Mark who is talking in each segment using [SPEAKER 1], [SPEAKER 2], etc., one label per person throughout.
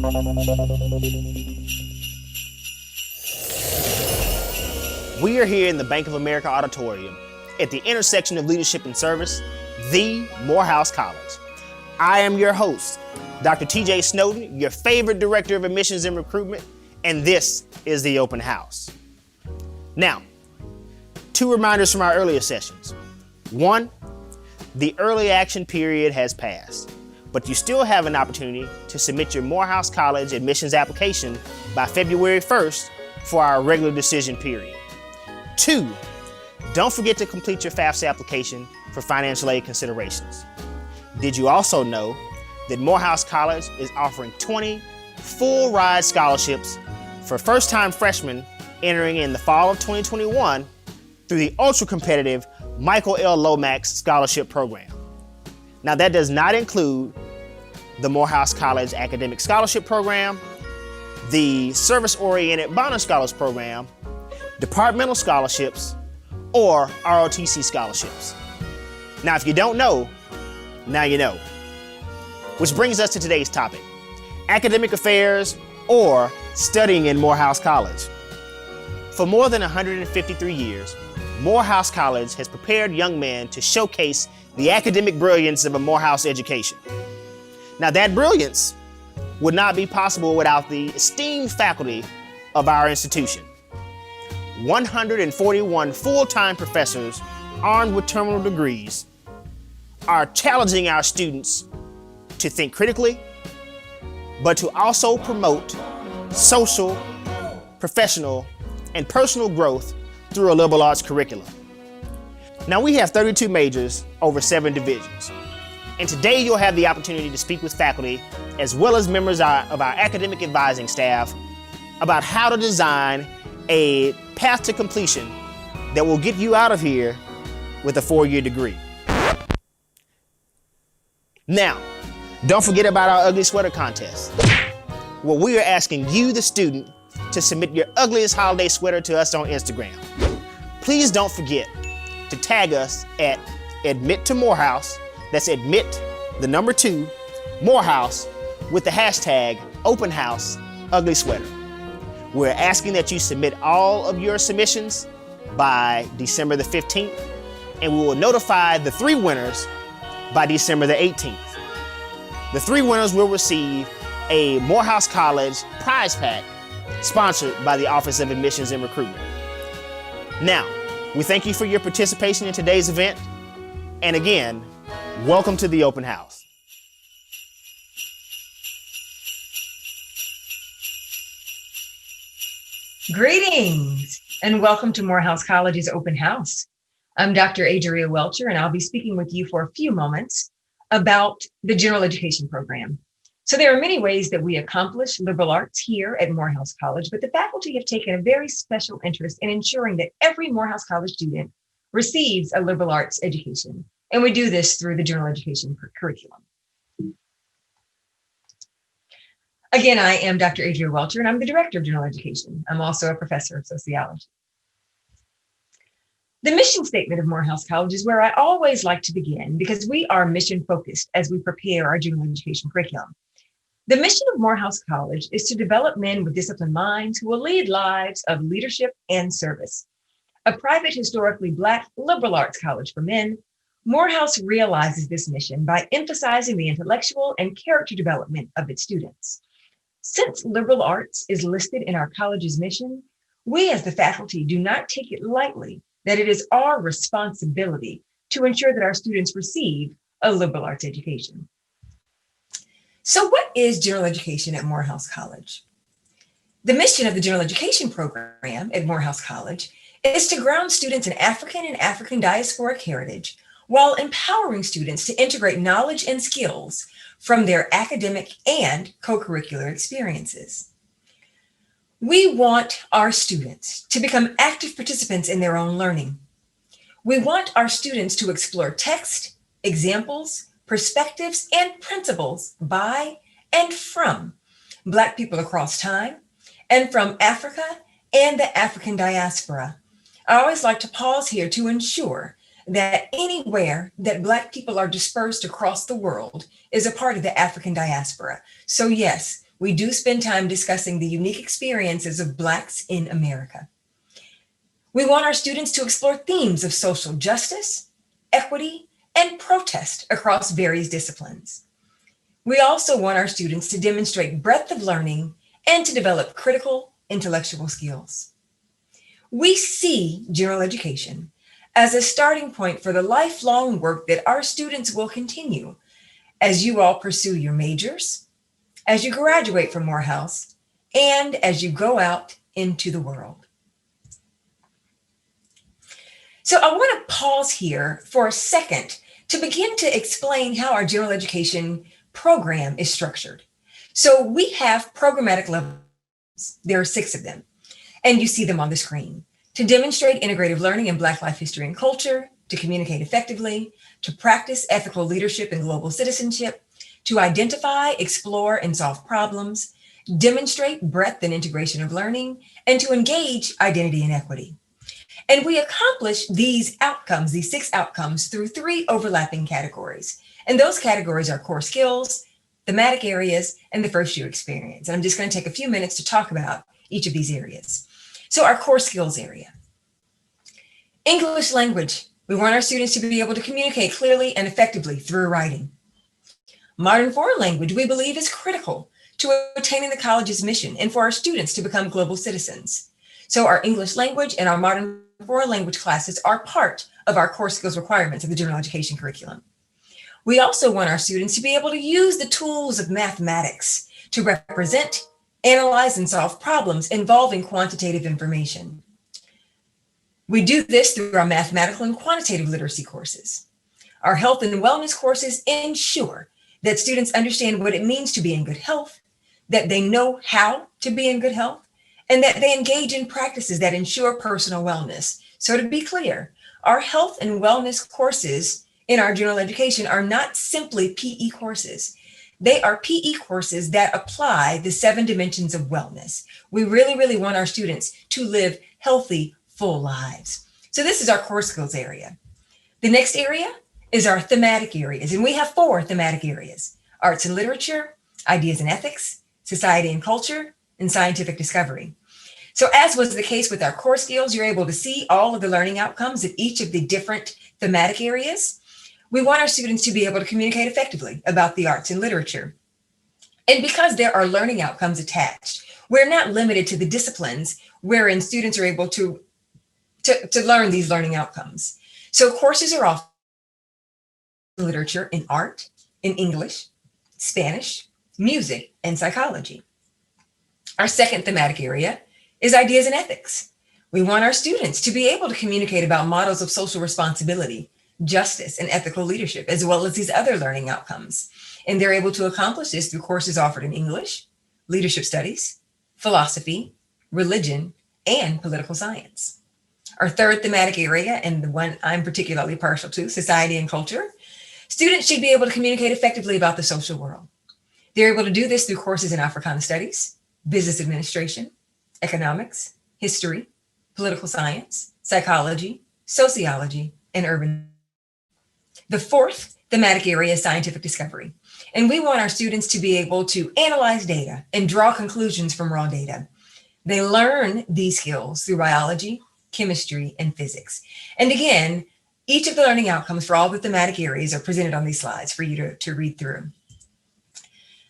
[SPEAKER 1] We are here in the Bank of America Auditorium at the intersection of leadership and service, the Morehouse College. I am your host, Dr. TJ Snowden, your favorite director of admissions and recruitment, and this is the Open House. Now, two reminders from our earlier sessions. One, the early action period has passed, but you still have an opportunity to submit your Morehouse College admissions application by February 1st for our regular decision period. Two, don't forget to complete your FAFSA application for financial aid considerations. Did you also know that Morehouse College is offering 20 full ride scholarships for first-time freshmen entering in the fall of 2021 through the ultra-competitive Michael L. Lomax Scholarship Program. Now that does not include the Morehouse College Academic Scholarship Program, the Service-Oriented Bonus Scholars Program, departmental scholarships, or ROTC scholarships. Now, if you don't know, now you know. Which brings us to today's topic, academic affairs or studying in Morehouse College. For more than 153 years, Morehouse College has prepared young men to showcase the academic brilliance of a Morehouse education. Now, that brilliance would not be possible without the esteemed faculty of our institution. 141 full-time professors armed with terminal degrees are challenging our students to think critically, but to also promote social, professional, and personal growth through a liberal arts curriculum. Now we have 32 majors over 7 divisions, and today you'll have the opportunity to speak with faculty as well as members of our academic advising staff about how to design a path to completion that will get you out of here with a 4-year degree. Now, don't forget about our ugly sweater contest, where we are asking you, the student, to submit your ugliest holiday sweater to us on Instagram. Please don't forget to tag us at Admit to Morehouse, that's Admit, the number 2, Morehouse, with the hashtag #OpenHouseUglySweater. We're asking that you submit all of your submissions by December the 15th, and we will notify the 3 winners by December the 18th. The 3 winners will receive a Morehouse College prize pack sponsored by the Office of Admissions and Recruitment. Now, we thank you for your participation in today's event, and again, welcome to the Open House.
[SPEAKER 2] Greetings and welcome to Morehouse College's Open House. I'm Dr. Adria Welcher, and I'll be speaking with you for a few moments about the general education program. So there are many ways that we accomplish liberal arts here at Morehouse College, but the faculty have taken a very special interest in ensuring that every Morehouse College student receives a liberal arts education. And we do this through the general education curriculum. Again, I am Dr. Adria Welcher, and I'm the Director of General Education. I'm also a professor of sociology. The mission statement of Morehouse College is where I always like to begin because we are mission focused as we prepare our general education curriculum. The mission of Morehouse College is to develop men with disciplined minds who will lead lives of leadership and service. A private, historically Black liberal arts college for men, Morehouse realizes this mission by emphasizing the intellectual and character development of its students. Since liberal arts is listed in our college's mission, we as the faculty do not take it lightly that it is our responsibility to ensure that our students receive a liberal arts education. So what is general education at Morehouse College? The mission of the general education program at Morehouse College is to ground students in African and African diasporic heritage while empowering students to integrate knowledge and skills from their academic and co-curricular experiences. We want our students to become active participants in their own learning. We want our students to explore text, examples, perspectives, and principles by and from Black people across time and from Africa and the African diaspora. I always like to pause here to ensure that anywhere that Black people are dispersed across the world is a part of the African diaspora. So yes, we do spend time discussing the unique experiences of Blacks in America. We want our students to explore themes of social justice, equity, and protest across various disciplines. We also want our students to demonstrate breadth of learning and to develop critical intellectual skills. We see general education as a starting point for the lifelong work that our students will continue as you all pursue your majors, as you graduate from Morehouse, and as you go out into the world. So I want to pause here for a second to begin to explain how our general education program is structured. So we have programmatic levels. There are 6 of them, and you see them on the screen. To demonstrate integrative learning in Black life history and culture, to communicate effectively, to practice ethical leadership and global citizenship, to identify, explore, and solve problems, demonstrate breadth and integration of learning, and to engage identity and equity. And we accomplish these outcomes, these 6 outcomes, through 3 overlapping categories. And those categories are core skills, thematic areas, and the first year experience. And I'm just going to take a few minutes to talk about each of these areas. So our core skills area. English language. We want our students to be able to communicate clearly and effectively through writing. Modern foreign language, we believe, is critical to attaining the college's mission and for our students to become global citizens. So our English language and our modern foreign language classes are part of our core skills requirements of the general education curriculum. We also want our students to be able to use the tools of mathematics to represent, analyze, and solve problems involving quantitative information. We do this through our mathematical and quantitative literacy courses. Our health and wellness courses ensure that students understand what it means to be in good health, that they know how to be in good health, and that they engage in practices that ensure personal wellness. So to be clear, our health and wellness courses in our general education are not simply PE courses. They are PE courses that apply the 7 dimensions of wellness. We really, really want our students to live healthy, full lives. So this is our core skills area. The next area is our thematic areas, and we have 4 thematic areas: arts and literature, ideas and ethics, society and culture, and scientific discovery. So as was the case with our core skills, you're able to see all of the learning outcomes of each of the different thematic areas. We want our students to be able to communicate effectively about the arts and literature. And because there are learning outcomes attached, we're not limited to the disciplines wherein students are able to learn these learning outcomes. So courses are offered in literature, in art, in English, Spanish, music, and psychology. Our second thematic area is ideas and ethics. We want our students to be able to communicate about models of social responsibility, justice, and ethical leadership, as well as these other learning outcomes. And they're able to accomplish this through courses offered in English, leadership studies, philosophy, religion, and political science. Our third thematic area, and the one I'm particularly partial to, society and culture, students should be able to communicate effectively about the social world. They're able to do this through courses in Africana studies, business administration, economics, history, political science, psychology, sociology, and urban. The fourth thematic area is scientific discovery. And we want our students to be able to analyze data and draw conclusions from raw data. They learn these skills through biology, chemistry, and physics. And again, each of the learning outcomes for all the thematic areas are presented on these slides for you to read through.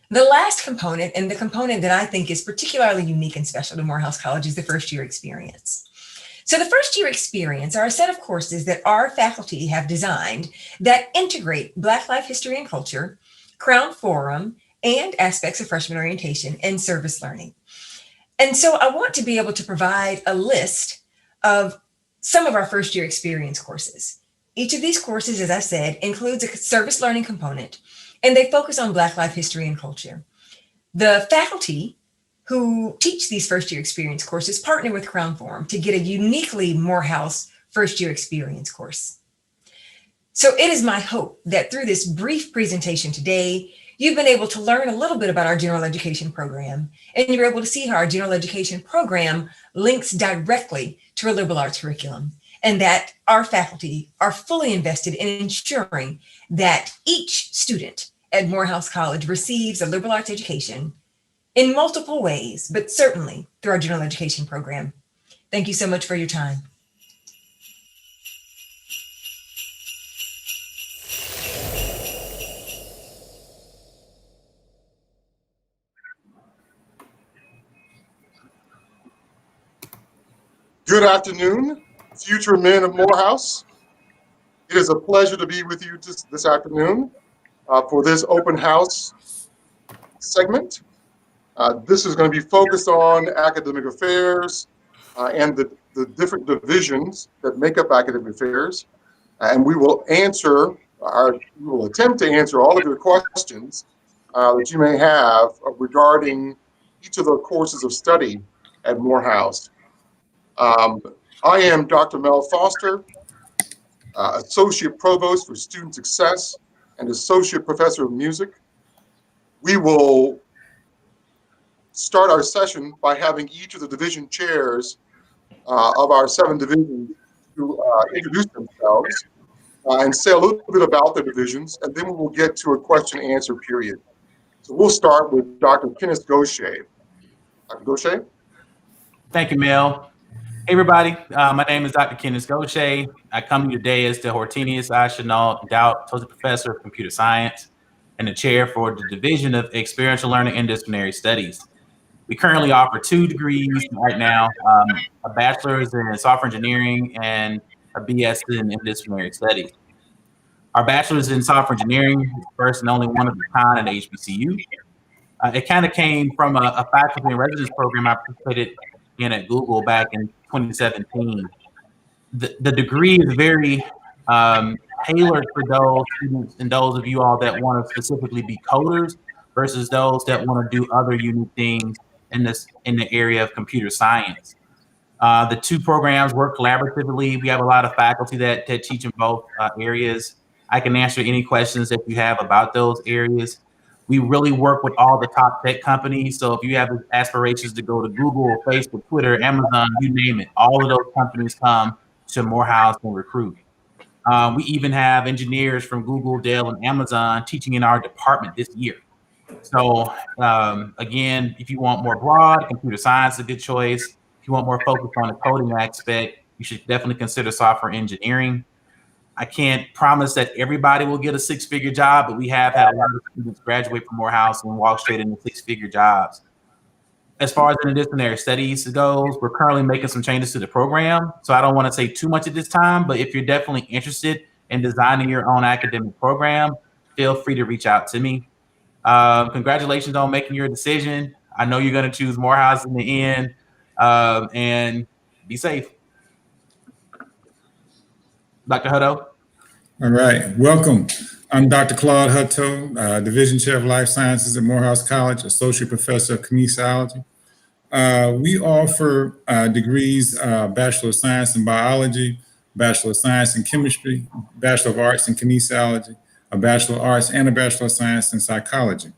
[SPEAKER 2] The last component, and the component that I think is particularly unique and special to Morehouse College, is the first year experience. So the first year experience are a set of courses that our faculty have designed that integrate Black life history and culture, Crown Forum, and aspects of freshman orientation and service learning. And so I want to be able to provide a list of some of our first year experience courses. Each of these courses, as I said, includes a service learning component, and they focus on Black life history and culture. The faculty who teach these first year experience courses partner with Crown Forum to get a uniquely Morehouse first year experience course. So it is my hope that through this brief presentation today, you've been able to learn a little bit about our general education program, and you're able to see how our general education program links directly to a liberal arts curriculum, and that our faculty are fully invested in ensuring that each student at Morehouse College receives a liberal arts education in multiple ways, but certainly through our general education program. Thank you so much for your time.
[SPEAKER 3] Good afternoon, future men of Morehouse. It is a pleasure to be with you this afternoon for this open house segment. This is going to be focused on academic affairs and the different divisions that make up academic affairs. And we will attempt to answer all of your questions that you may have regarding each of the courses of study at Morehouse. I am Dr. Mel Foster, Associate Provost for Student Success and Associate Professor of Music. We will start our session by having each of the division chairs of our 7 divisions to introduce themselves and say a little bit about their divisions, and then we will get to a question and answer period. So we'll start with Dr. Kenneth Gaucher. Dr. Gaucher?
[SPEAKER 4] Thank you, Mel. Hey, everybody. My name is Dr. Kenneth Gaucher. I come to you today as the Hortenius I. Chenault Endowed Associate Professor of Computer Science and the Chair for the Division of Experiential Learning and Disciplinary Studies. We currently offer 2 degrees right now, a bachelor's in software engineering and a BS in interdisciplinary studies. Our bachelor's in software engineering is first and only one of a kind at HBCU. It kind of came from a faculty and residence program I participated in at Google back in 2017. The degree is very tailored for those students and those of you all that want to specifically be coders versus those that want to do other unique things in the area of computer science. The 2 programs work collaboratively. We have a lot of faculty that teach in both areas. I can answer any questions that you have about those areas. We really work with all the top tech companies. So if you have aspirations to go to Google, Facebook, Twitter, Amazon, you name it, all of those companies come to Morehouse and recruit. We even have engineers from Google, Dell, and Amazon teaching in our department this year. So again, if you want more broad, computer science is a good choice. If you want more focus on the coding aspect, you should definitely consider software engineering. I can't promise that everybody will get a 6-figure job, but we have had a lot of students graduate from Morehouse and walk straight into 6-figure jobs. As far as interdisciplinary studies goes, we're currently making some changes to the program. So I don't want to say too much at this time, but if you're definitely interested in designing your own academic program, feel free to reach out to me. Congratulations on making your decision. I know you're going to choose Morehouse in the end, and be safe. Dr. Hutto.
[SPEAKER 5] All right, welcome. I'm Dr. Claude Hutto, Division Chair of Life Sciences at Morehouse College, Associate Professor of Kinesiology. We offer degrees, Bachelor of Science in Biology, Bachelor of Science in Chemistry, Bachelor of Arts in Kinesiology, a Bachelor of Arts and a Bachelor of Science in Psychology.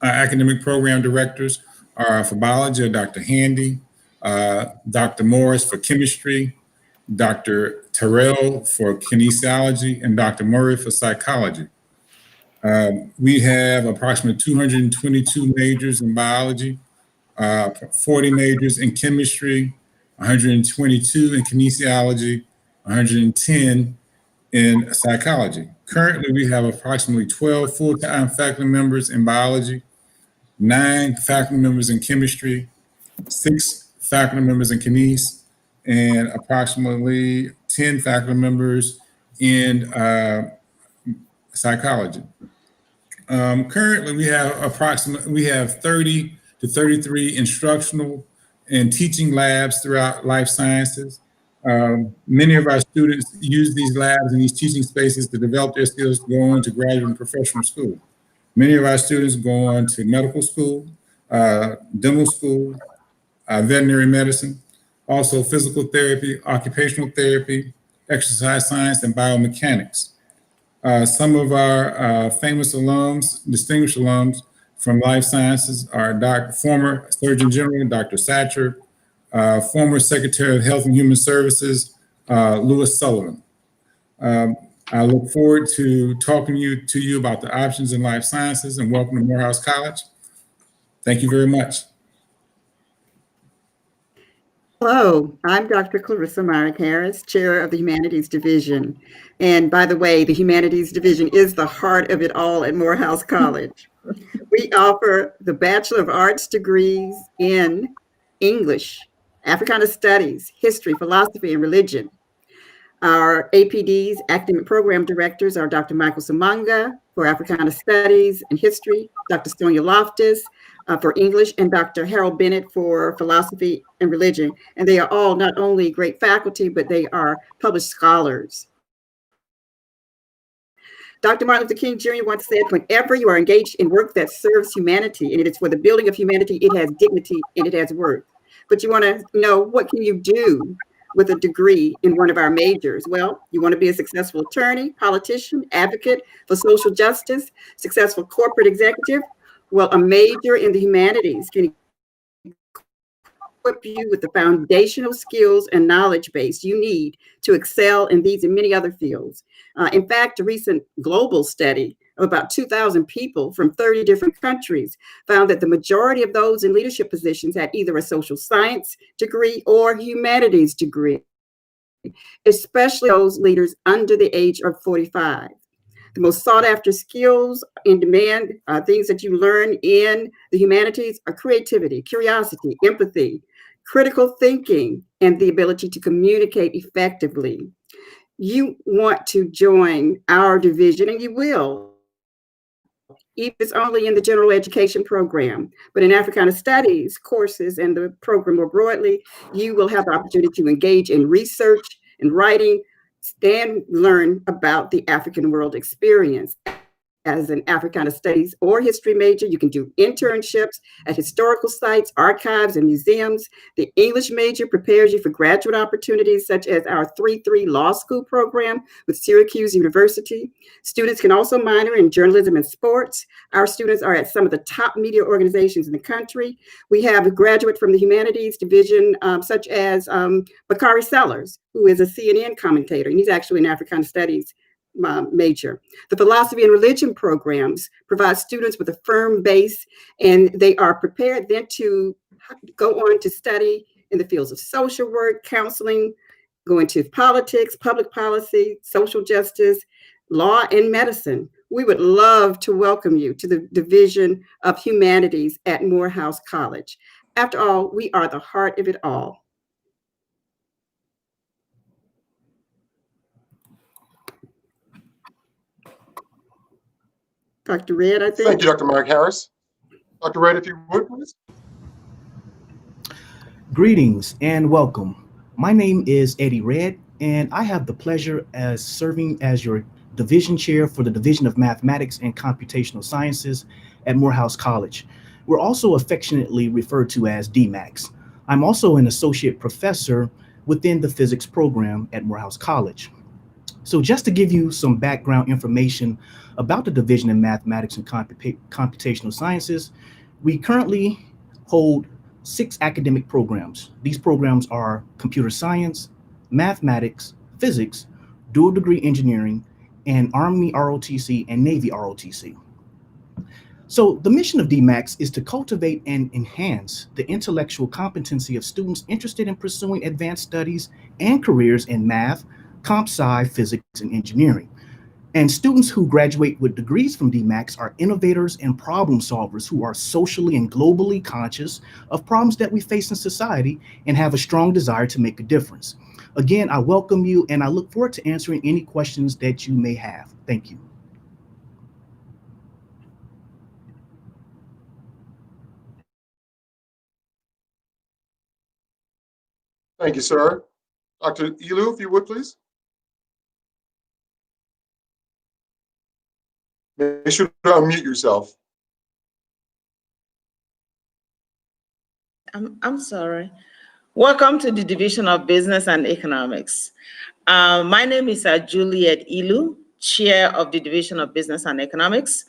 [SPEAKER 5] Our academic program directors are for biology are Dr. Handy, Dr. Morris for chemistry, Dr. Terrell for kinesiology, and Dr. Murray for psychology. We have approximately 222 majors in biology, 40 majors in chemistry, 122 in kinesiology, 110 in psychology. Currently, we have approximately 12 full-time faculty members in biology, 9 faculty members in chemistry, 6 faculty members in kines, and approximately 10 faculty members in psychology. Currently, we have 30 to 33 instructional and teaching labs throughout life sciences. Many of our students use these labs and these teaching spaces to develop their skills to go on to graduate and professional school. Many of our students go on to medical school, dental school, veterinary medicine, also physical therapy, occupational therapy, exercise science, and biomechanics. Some of our famous alums, distinguished alums from life sciences are former Surgeon General, Dr. Satcher, former Secretary of Health and Human Services, Louis Sullivan. I look forward to talking to you about the options in life sciences, and welcome to Morehouse College. Thank you very much.
[SPEAKER 6] Hello, I'm Dr. Clarissa Myrick Harris, Chair of the Humanities Division. And by the way, the Humanities Division is the heart of it all at Morehouse College. We offer the Bachelor of Arts degrees in English, Africana Studies, History, Philosophy, and Religion. Our APDs, Academic Program Directors, are Dr. Michael Samanga for Africana Studies and History, Dr. Sonia Loftus for English, and Dr. Harold Bennett for Philosophy and Religion. And they are all not only great faculty, but they are published scholars. Dr. Martin Luther King Jr. once said, whenever you are engaged in work that serves humanity, and it is for the building of humanity, it has dignity and it has worth. But you want to know, what can you do with a degree in one of our majors? Well, you want to be a successful attorney, politician, advocate for social justice, successful corporate executive. Well, a major in the humanities can equip you with the foundational skills and knowledge base you need to excel in these and many other fields. In fact, a recent global study of about 2,000 people from 30 different countries found that the majority of those in leadership positions had either a social science degree or humanities degree, especially those leaders under the age of 45. The most sought after skills in demand, things that you learn in the humanities, are creativity, curiosity, empathy, critical thinking, and the ability to communicate effectively. You want to join our division, and you will, even if it's only in the general education program. But in Africana Studies courses and the program more broadly, you will have the opportunity to engage in research and writing and learn about the African world experience. As an Africana Studies or history major, you can do internships at historical sites, archives, and museums. The English major prepares you for graduate opportunities such as our 3-3 law school program with Syracuse University. Students can also minor in journalism and sports. Our students are at some of the top media organizations in the country. We have a graduate from the Humanities Division, such as Bakari Sellers, who is a CNN commentator, and he's actually an Africana Studies major. The philosophy and religion programs provide students with a firm base, and they are prepared then to go on to study in the fields of social work, counseling, go into politics, public policy, social justice, law, and medicine. We would love to welcome you to the Division of Humanities at Morehouse College. After all, we are the heart of it all. Dr. Red, I think.
[SPEAKER 3] Thank you, Dr. Myrick Harris. Dr. Red, if you would, please.
[SPEAKER 7] Greetings and welcome. My name is Eddie Red, and I have the pleasure as serving as your division chair for the Division of Mathematics and Computational Sciences at Morehouse College. We're also affectionately referred to as DMACS. I'm also an associate professor within the physics program at Morehouse College. So just to give you some background information about the Division in Mathematics and Computational Sciences, we currently hold 6 academic programs. These programs are computer science, mathematics, physics, dual degree engineering, and Army ROTC and Navy ROTC. So the mission of DMACS is to cultivate and enhance the intellectual competency of students interested in pursuing advanced studies and careers in math, comp sci, physics, and engineering. And students who graduate with degrees from DMACS are innovators and problem solvers who are socially and globally conscious of problems that we face in society and have a strong desire to make a difference. Again, I welcome you, and I look forward to answering any questions that you may have. Thank you.
[SPEAKER 3] Thank you, sir. Dr. Ilu, if you would, please. Make sure to unmute yourself.
[SPEAKER 8] I'm sorry. Welcome to the Division of Business and Economics. My name is Juliet Ilu, Chair of the Division of Business and Economics.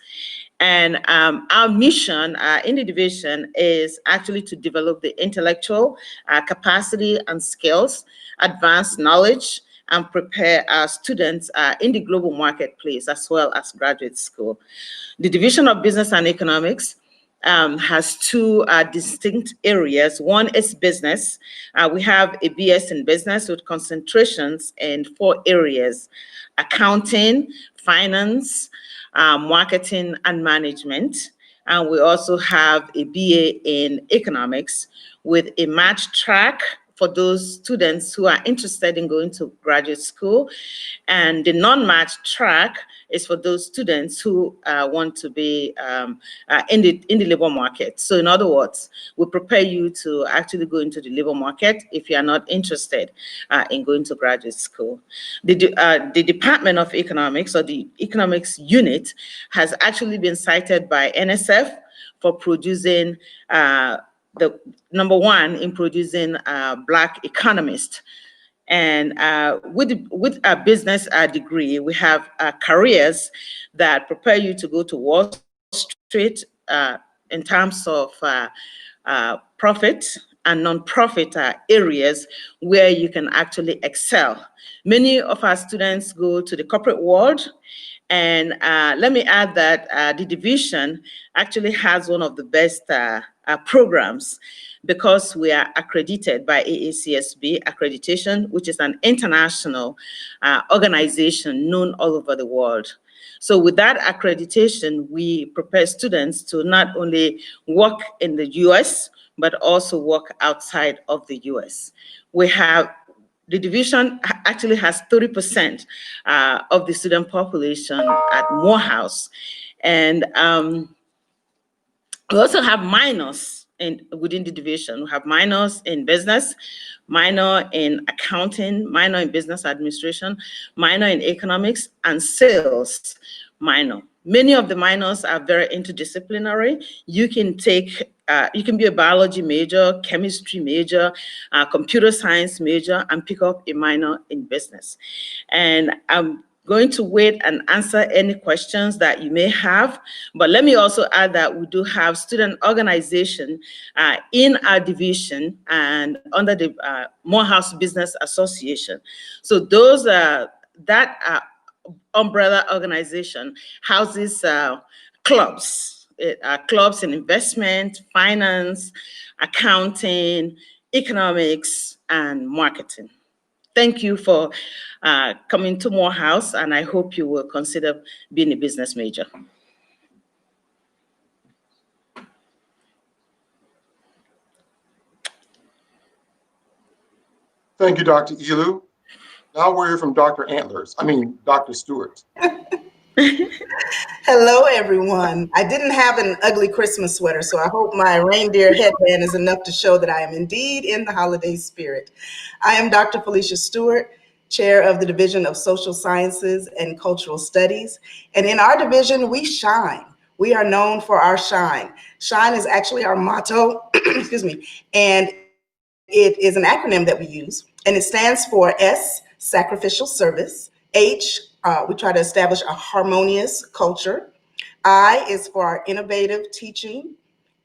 [SPEAKER 8] And our mission in the division is actually to develop the intellectual capacity and skills, advance knowledge, and prepare our students in the global marketplace as well as graduate school. The Division of Business and Economics has two distinct areas. One is business. We have a BS in business with concentrations in 4 areas: accounting, finance, marketing, and management. And we also have a BA in economics with a match track for those students who are interested in going to graduate school. And the non-match track is for those students who want to be in the labor market. So in other words, we prepare you to actually go into the labor market if you are not interested in going to graduate school. The Department of Economics, or the economics unit, has actually been cited by NSF for producing the #1 in producing Black economists. And with a business degree, we have careers that prepare you to go to Wall Street in terms of profit and non-profit areas where you can actually excel. Many of our students go to the corporate world. And let me add that the division actually has one of the best programs, because we are accredited by AACSB accreditation, which is an international organization known all over the world. So with that accreditation, we prepare students to not only work in the US, but also work outside of the US. The division actually has 30% of the student population at Morehouse. And we also have minors within the division. We have minors in business, minor in accounting, minor in business administration, minor in economics, and sales minor. Many of the minors are very interdisciplinary. You can be a biology major, chemistry major, computer science major, and pick up a minor in business. And I'm going to wait and answer any questions that you may have. But let me also add that we do have student organization in our division and under the Morehouse Business Association. So those that umbrella organization houses clubs. Clubs in investment, finance, accounting, economics, and marketing. Thank you for coming to Morehouse, and I hope you will consider being a business major.
[SPEAKER 3] Thank you, Dr. Ilu. Now we'll hear from Dr. Stewart.
[SPEAKER 9] Hello, everyone. I didn't have an ugly Christmas sweater, so I hope my reindeer headband is enough to show that I am indeed in the holiday spirit. I am Dr. Felicia Stewart, Chair of the Division of Social Sciences and Cultural Studies. And in our division, we shine. We are known for our shine. Shine is actually our motto, excuse me, and it is an acronym that we use, and it stands for S, sacrificial service, H, we try to establish a harmonious culture. I is for our innovative teaching.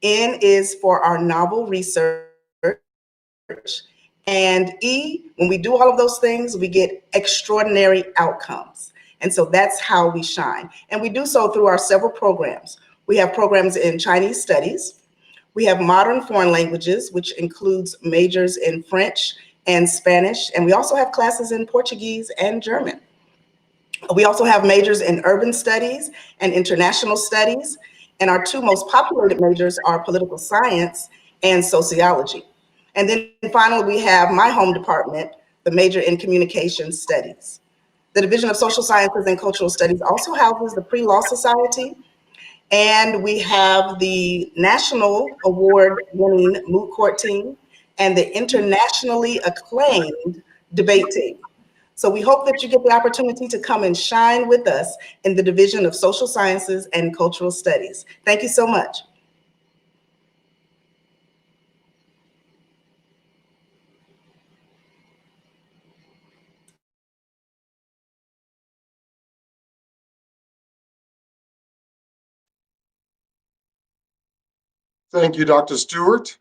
[SPEAKER 9] N is for our novel research. And E, when we do all of those things, we get extraordinary outcomes. And so that's how we shine. And we do so through our several programs. We have programs in Chinese studies. We have modern foreign languages, which includes majors in French and Spanish. And we also have classes in Portuguese and German. We also have majors in urban studies and international studies. And our 2 most populated majors are political science and sociology. And then finally, we have my home department, the major in communication studies. The Division of Social Sciences and Cultural Studies also houses the Pre-Law Society. And we have the national award-winning moot court team and the internationally acclaimed debate team. So we hope that you get the opportunity to come and shine with us in the Division of Social Sciences and Cultural Studies. Thank you so much.
[SPEAKER 3] Thank you, Dr. Stewart.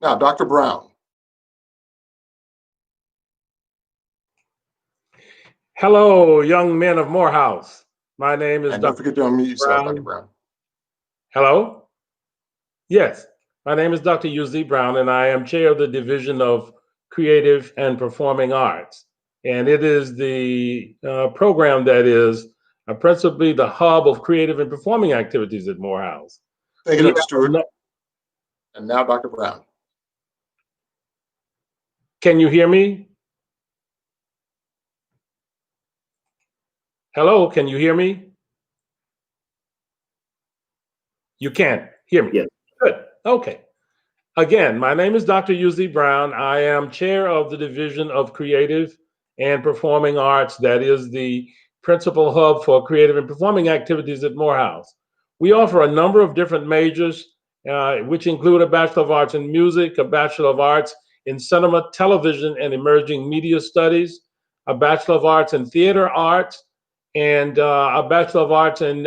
[SPEAKER 3] Now, Dr. Brown.
[SPEAKER 10] Hello, young men of Morehouse. My name is
[SPEAKER 3] And don't forget to unmute yourself, Dr. Brown.
[SPEAKER 10] Hello? Yes, my name is Dr. Uzee Brown, and I am chair of the Division of Creative and Performing Arts. And it is the program that is principally the hub of creative and performing activities at Morehouse.
[SPEAKER 3] Thank you, Dr. Stewart. And now Dr. Brown.
[SPEAKER 10] Can you hear me? Hello, can you hear me? You can't hear me?
[SPEAKER 7] Yes.
[SPEAKER 10] Good, okay. Again, my name is Dr. Uzee Brown. I am chair of the Division of Creative and Performing Arts. That is the principal hub for creative and performing activities at Morehouse. We offer a number of different majors, which include a Bachelor of Arts in Music, a Bachelor of Arts in Cinema, Television, and Emerging Media Studies, a Bachelor of Arts in Theater Arts, and a Bachelor of Arts in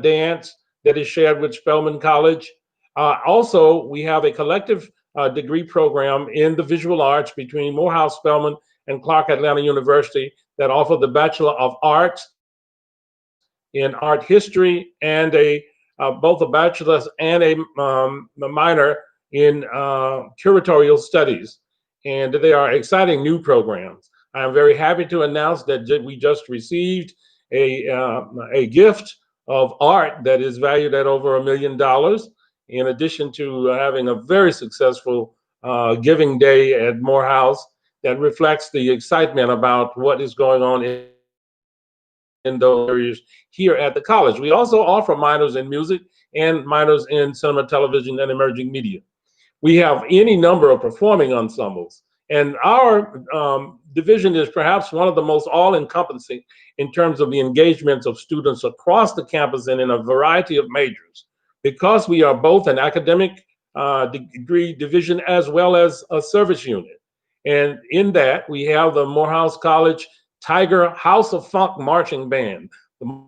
[SPEAKER 10] Dance that is shared with Spelman College. Also, we have a collective degree program in the visual arts between Morehouse, Spelman, and Clark Atlanta University that offer the Bachelor of Arts in Art History and both a bachelor's and a minor in curatorial studies. And they are exciting new programs. I am very happy to announce that we just received a gift of art that is valued at over $1 million, in addition to having a very successful giving day at Morehouse that reflects the excitement about what is going on in those areas here at the college. We also offer minors in music and minors in cinema, television, and emerging media. We have any number of performing ensembles, and our division is perhaps one of the most all-encompassing in terms of the engagements of students across the campus and in a variety of majors, because we are both an academic degree division as well as a service unit. And in that, we have the Morehouse College Tiger House of Funk Marching Band, the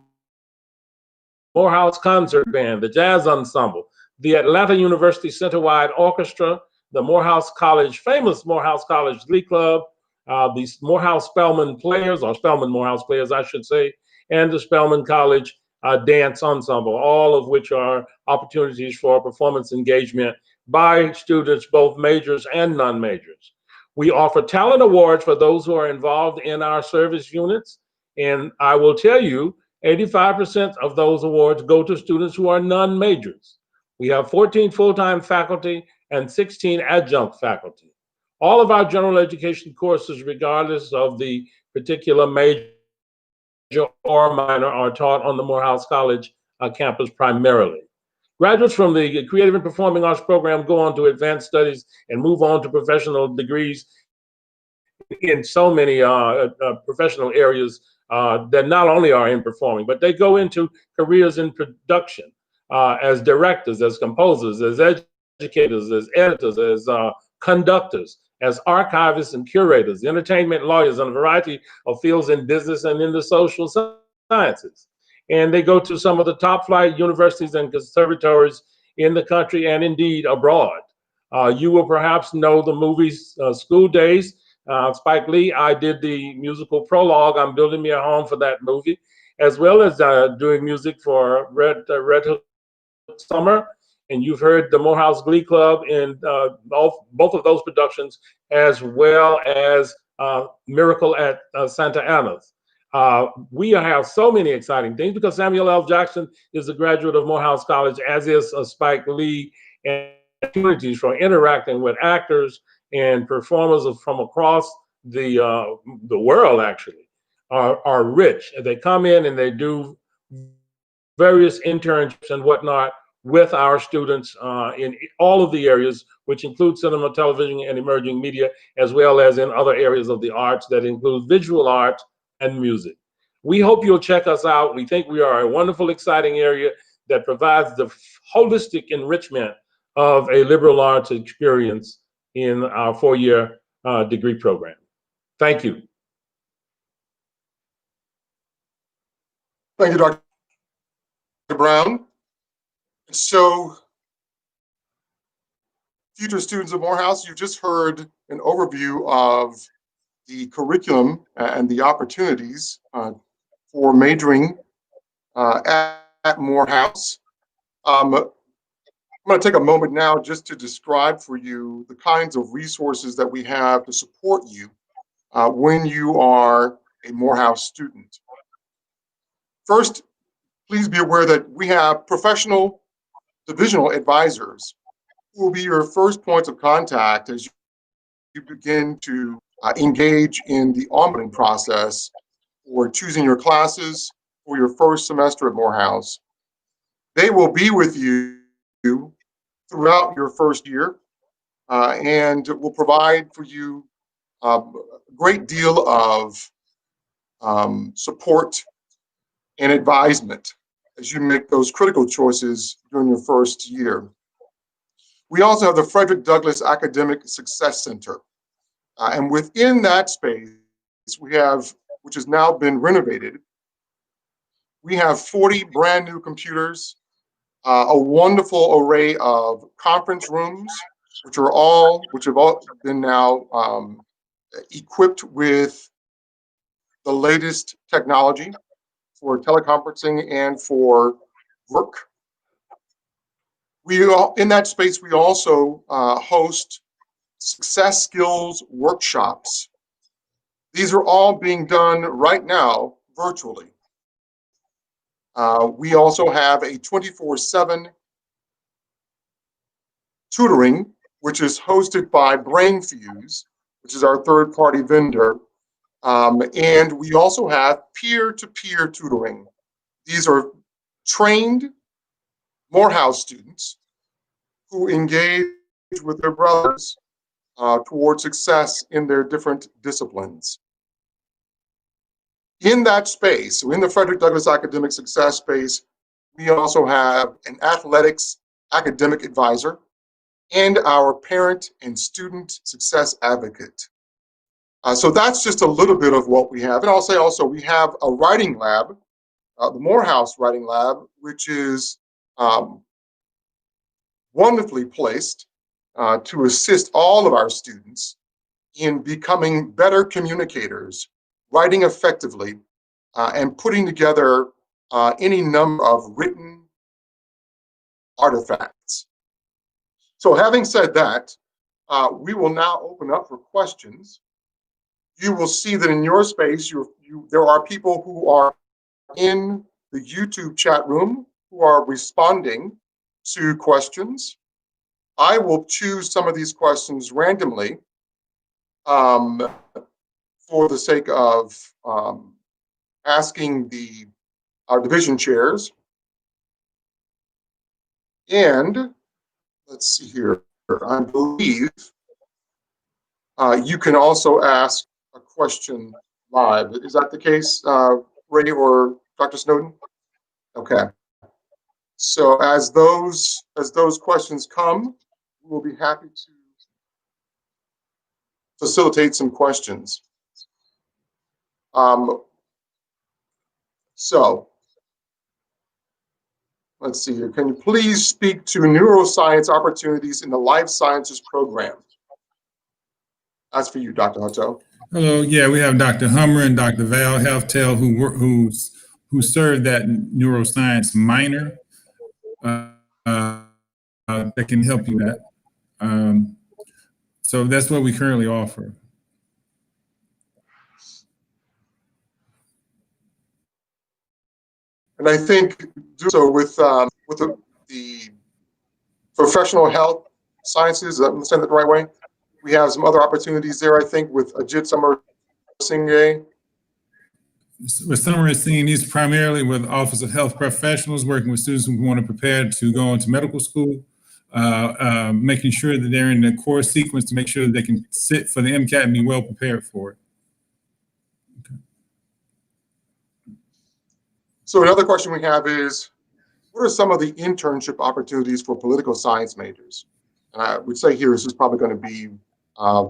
[SPEAKER 10] Morehouse Concert Band, the Jazz Ensemble, the Atlanta University Centerwide Orchestra, the Morehouse College, famous Morehouse College Glee Club, the Morehouse Spelman Players, or Spelman Morehouse Players, I should say, and the Spelman College Dance Ensemble, all of which are opportunities for performance engagement by students, both majors and non-majors. We offer talent awards for those who are involved in our service units. And I will tell you, 85% of those awards go to students who are non-majors. We have 14 full-time faculty and 16 adjunct faculty. All of our general education courses, regardless of the particular major or minor, are taught on the Morehouse College campus primarily. Graduates from the Creative and Performing Arts program go on to advanced studies and move on to professional degrees in so many professional areas that not only are in performing, but they go into careers in production as directors, as composers, as educators, as editors, as conductors, as archivists and curators, entertainment lawyers, and a variety of fields in business and in the social sciences. And they go to some of the top flight universities and conservatories in the country and indeed abroad. You will perhaps know the movies School Days. Spike Lee, I did the musical prologue. I'm Building Me a Home for that movie, as well as doing music for Red Hook Summer. And you've heard the Morehouse Glee Club in both of those productions, as well as Miracle at Santa Ana's. We have so many exciting things because Samuel L. Jackson is a graduate of Morehouse College, as is Spike Lee, and opportunities for interacting with actors and performers from across the world actually are rich. They come in and they do various internships and whatnot with our students in all of the areas, which include cinema, television, and emerging media, as well as in other areas of the arts that include visual art and music. We hope you'll check us out. We think we are a wonderful, exciting area that provides the holistic enrichment of a liberal arts experience in our four-year degree program. Thank you.
[SPEAKER 3] Thank you, Dr. Brown. So, future students of Morehouse, you just heard an overview of the curriculum and the opportunities for majoring at at Morehouse. I'm going to take a moment now just to describe for you the kinds of resources that we have to support you when you are a Morehouse student. First, please be aware that we have professional divisional advisors who will be your first points of contact as you begin to engage in the onboarding process for choosing your classes for your first semester at Morehouse. They will be with you throughout your first year and will provide for you a great deal of support and advisement as you make those critical choices during your first year. We also have the Frederick Douglass Academic Success Center. And within that space, we have, which has now been renovated, we have 40 brand new computers, a wonderful array of conference rooms, which have all been now equipped with the latest technology for teleconferencing and for work. In that space, we also host success skills workshops. These are all being done right now virtually. We also have a 24/7 tutoring, which is hosted by BrainFuse, which is our third-party vendor. And we also have peer-to-peer tutoring. These are trained Morehouse students who engage with their brothers toward success in their different disciplines. In that space, so in the Frederick Douglass Academic Success space, we also have an athletics academic advisor and our parent and student success advocate. So that's just a little bit of what we have. And I'll say also, we have a writing lab, the Morehouse Writing Lab, which is wonderfully placed to assist all of our students in becoming better communicators, writing effectively, and putting together any number of written artifacts. So having said that, we will now open up for questions. You will see that in your space, there are people who are in the YouTube chat room who are responding to questions. I will choose some of these questions randomly for the sake of asking our division chairs. And let's see here, I believe you can also ask a question live. Is that the case, Ray or Dr. Snowden? Okay. So as those questions come, we'll be happy to facilitate some questions. So let's see here. Can you please speak to neuroscience opportunities in the life sciences program? That's for you, Dr. Hutto.
[SPEAKER 5] Hello. Yeah, we have Dr. Hummer and Dr. Val Helftel who served that neuroscience minor that can help you with that. So that's what we currently offer.
[SPEAKER 3] And I think do so with the professional health sciences. I'm saying that the right way. We have some other opportunities there, I think, with Ajit Summer Singh.
[SPEAKER 5] With Summer Singh, he's primarily with Office of Health Professionals, working with students who want to prepare to go into medical school, making sure that they're in the core sequence to make sure that they can sit for the MCAT and be well prepared for it. Okay.
[SPEAKER 3] So another question we have is, what are some of the internship opportunities for political science majors? And I would say here, this is probably going to be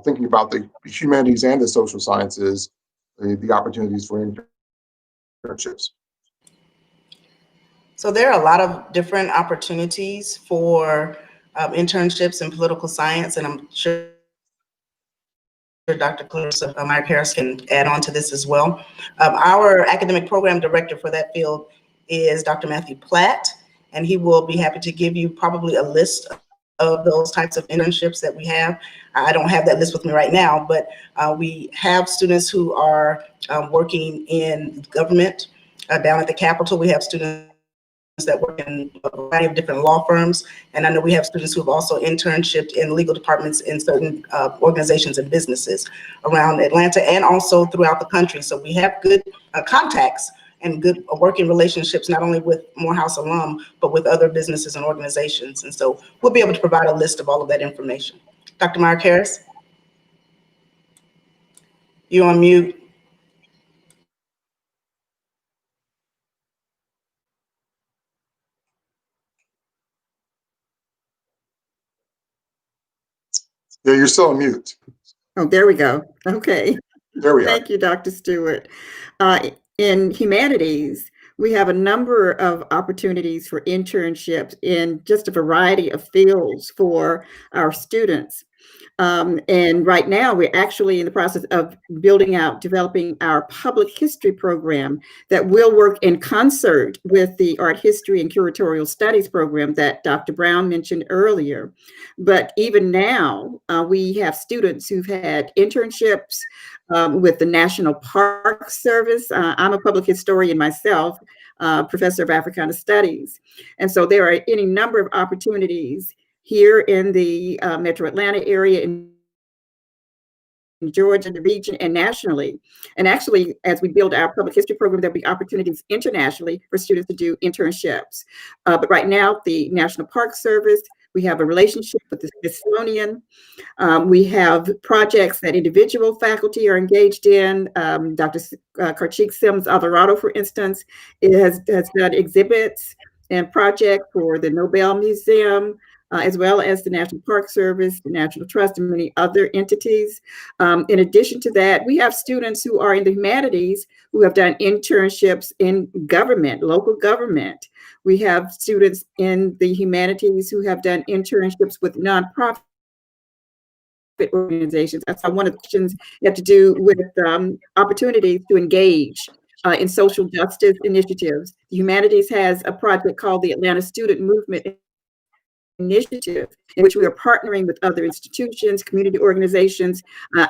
[SPEAKER 3] thinking about the humanities and the social sciences, the opportunities for internships.
[SPEAKER 9] So there are a lot of different opportunities for internships in political science, and I'm sure Dr. Clarissa Myrick can add on to this as well. Our academic program director for that field is Dr. Matthew Platt, and he will be happy to give you probably a list of those types of internships that we have. I don't have that list with me right now, but we have students who are working in government down at the Capitol. We have students that work in a variety of different law firms. And I know we have students who have also internshiped in legal departments in certain organizations and businesses around Atlanta and also throughout the country. So we have good contacts and good working relationships, not only with Morehouse alum, but with other businesses and organizations. And so we'll be able to provide a list of all of that information. Dr. Myrick Harris, you're on mute.
[SPEAKER 3] Yeah, you're still on mute.
[SPEAKER 6] Oh, there we go. Okay.
[SPEAKER 3] There we are.
[SPEAKER 6] Thank you, Dr. Stewart. In humanities, we have a number of opportunities for internships in just a variety of fields for our students. And right now, we're actually in the process of developing our public history program that will work in concert with the art history and curatorial studies program that Dr. Brown mentioned earlier. But even now, we have students who've had internships with the National Park Service. I'm a public historian myself, professor of Africana Studies. And so there are any number of opportunities here in the Metro Atlanta area, in Georgia, the region, and nationally. And actually, as we build our public history program, there'll be opportunities internationally for students to do internships. But right now, the National Park Service, we have a relationship with the Smithsonian. We have projects that individual faculty are engaged in. Dr. Karchik Sims Alvarado, for instance, has done exhibits and projects for the Nobel Museum, as well as the National Park Service, the National Trust, and many other entities. In addition to that, we have students who are in the humanities who have done internships in government, local government. We have students in the humanities who have done internships with nonprofit organizations. That's one of the questions you have to do with opportunities to engage in social justice initiatives. The humanities has a project called the Atlanta Student Movement Initiative, in which we are partnering with other institutions, community organizations,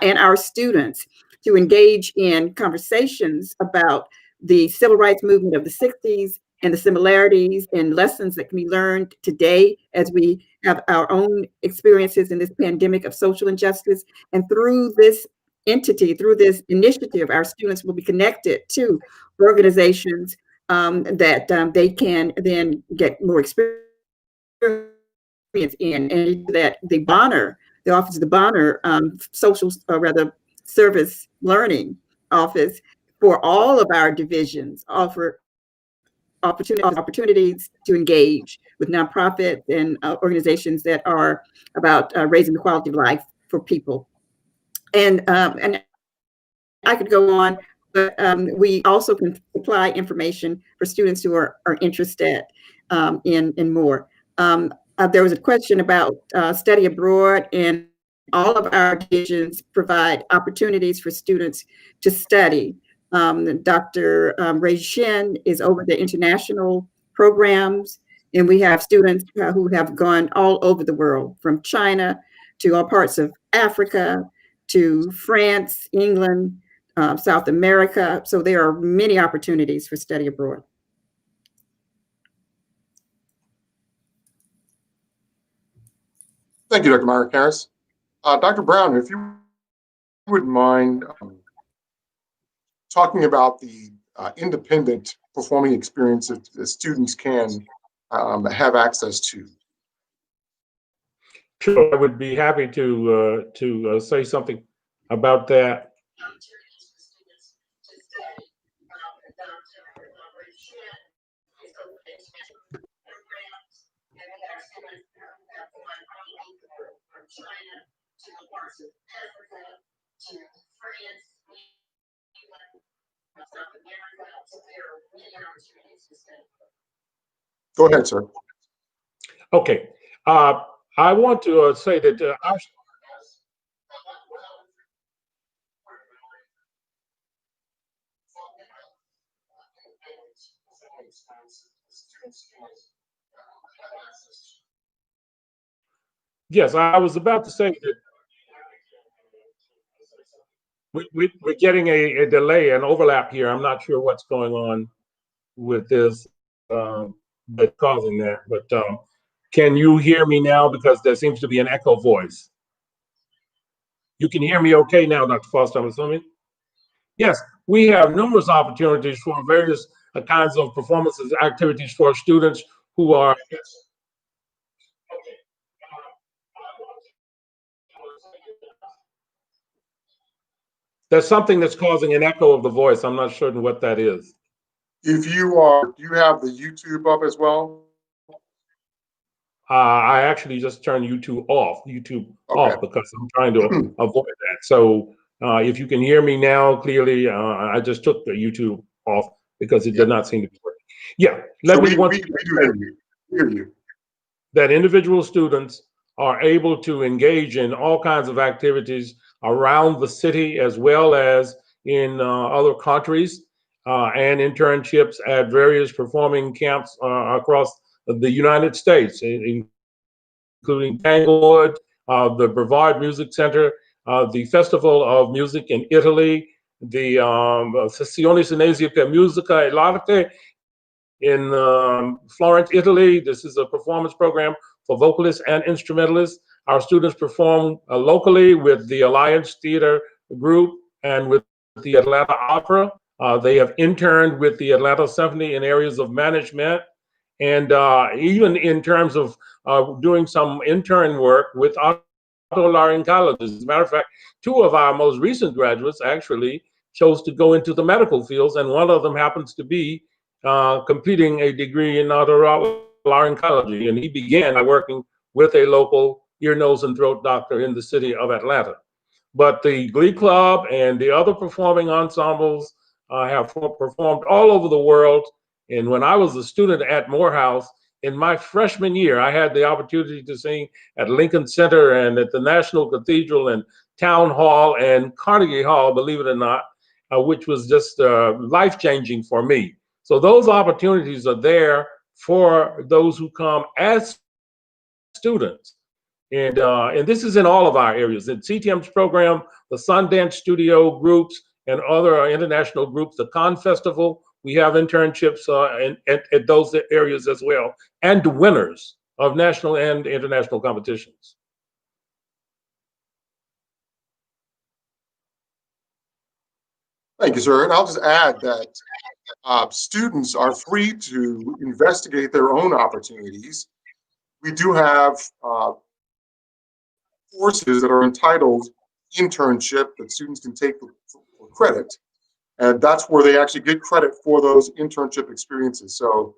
[SPEAKER 6] and our students to engage in conversations about the civil rights movement of the 60s and the similarities and lessons that can be learned today as we have our own experiences in this pandemic of social injustice. And through this entity, through this initiative, our students will be connected to organizations that they can then get more experience in, and that the Bonner, the Office of the Bonner Social, Service Learning Office for all of our divisions offer opportunities to engage with nonprofits and organizations that are about raising the quality of life for people. And I could go on, but we also can supply information for students who are interested in more. There was a question about study abroad, and all of our divisions provide opportunities for students to study. Dr. Ray Shin is over the international programs, and we have students who have gone all over the world, from China to all parts of Africa, to France, England, South America. So there are many opportunities for study abroad.
[SPEAKER 3] Thank you, Dr. Myrick Harris. Dr. Brown, if you wouldn't mind talking about the independent performing experience that students can have access to.
[SPEAKER 10] Sure, I would be happy to say something about that.
[SPEAKER 3] Go ahead, sir.
[SPEAKER 10] Okay. I want to say that our Yes, I was about to say that we're getting a delay, an overlap here. I'm not sure what's going on with this that's causing that. But can you hear me now? Because there seems to be an echo voice. You can hear me okay now, Dr. Foster, I'm assuming? Yes, we have numerous opportunities for various kinds of performances, activities for students who are. There's something that's causing an echo of the voice. I'm not certain what that is.
[SPEAKER 3] If you are, do you have the YouTube up as well?
[SPEAKER 10] I actually just turned YouTube off because I'm trying to avoid that. So if you can hear me now clearly, I just took the YouTube off because it did not seem to be working. Yeah, let me
[SPEAKER 3] we do hear you.
[SPEAKER 10] That individual students are able to engage in all kinds of activities around the city as well as in other countries and internships at various performing camps across the United States, including Tanglewood, the Brevard Music Center, the Festival of Music in Italy, the Sessioni Cinesi per Musica e l'Arte in Florence, Italy. This is a performance program for vocalists and instrumentalists. Our students perform locally with the Alliance Theater Group and with the Atlanta Opera. They have interned with the Atlanta Symphony in areas of management, and even in terms of doing some intern work with otolaryngologists. As a matter of fact, two of our most recent graduates actually chose to go into the medical fields, and one of them happens to be completing a degree in otolaryngology, and he began by working with a local ear, nose, and throat doctor in the city of Atlanta. But the Glee Club and the other performing ensembles have performed all over the world. And when I was a student at Morehouse, in my freshman year, I had the opportunity to sing at Lincoln Center and at the National Cathedral and Town Hall and Carnegie Hall, believe it or not, which was just life-changing for me. So those opportunities are there for those who come as students. And this is in all of our areas. In CTM's program, the Sundance Studio groups and other international groups, the Con Festival, we have internships at those areas as well, and winners of national and international competitions.
[SPEAKER 3] Thank you, sir. And I'll just add that students are free to investigate their own opportunities. We do have courses that are entitled internship that students can take for credit. And that's where they actually get credit for those internship experiences. So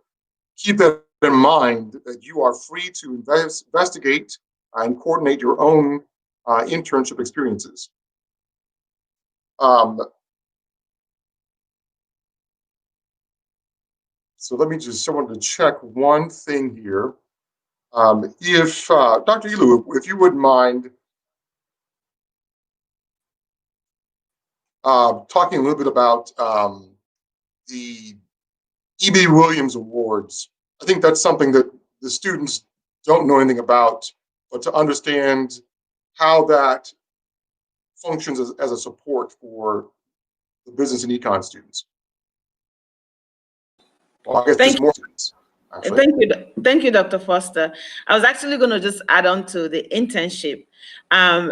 [SPEAKER 3] keep that in mind, that you are free to investigate and coordinate your own internship experiences. So let me just, I wanted to check one thing here. If Dr. Ilu, if you wouldn't mind talking a little bit about the E.B. Williams Awards. I think that's something that the students don't know anything about, but to understand how that functions as a support for the business and econ students. Well, I guess there's more students. Actually.
[SPEAKER 8] Thank you, Dr. Foster. I was actually going to just add on to the internship.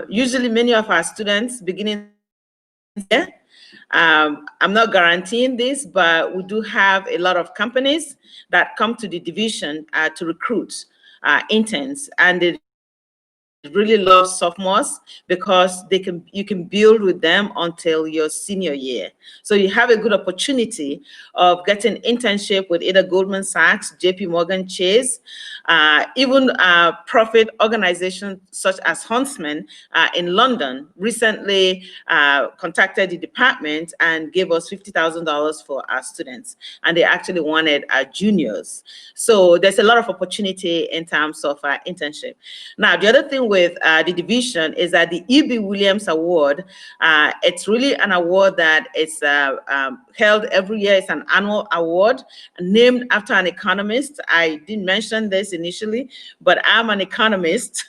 [SPEAKER 8] Usually many of our students beginning there, I'm not guaranteeing this, but we do have a lot of companies that come to the division to recruit interns, and they really love sophomores because you can build with them until your senior year. So you have a good opportunity of getting internship with either Goldman Sachs, JP Morgan Chase, even profit organizations such as Huntsman in London recently contacted the department and gave us $50,000 for our students, and they actually wanted our juniors. So there's a lot of opportunity in terms of internship. Now, the other thing with the division is that the E.B. Williams Award, it's really an award that is held every year. It's an annual award named after an economist. I didn't mention this initially, but I'm an economist.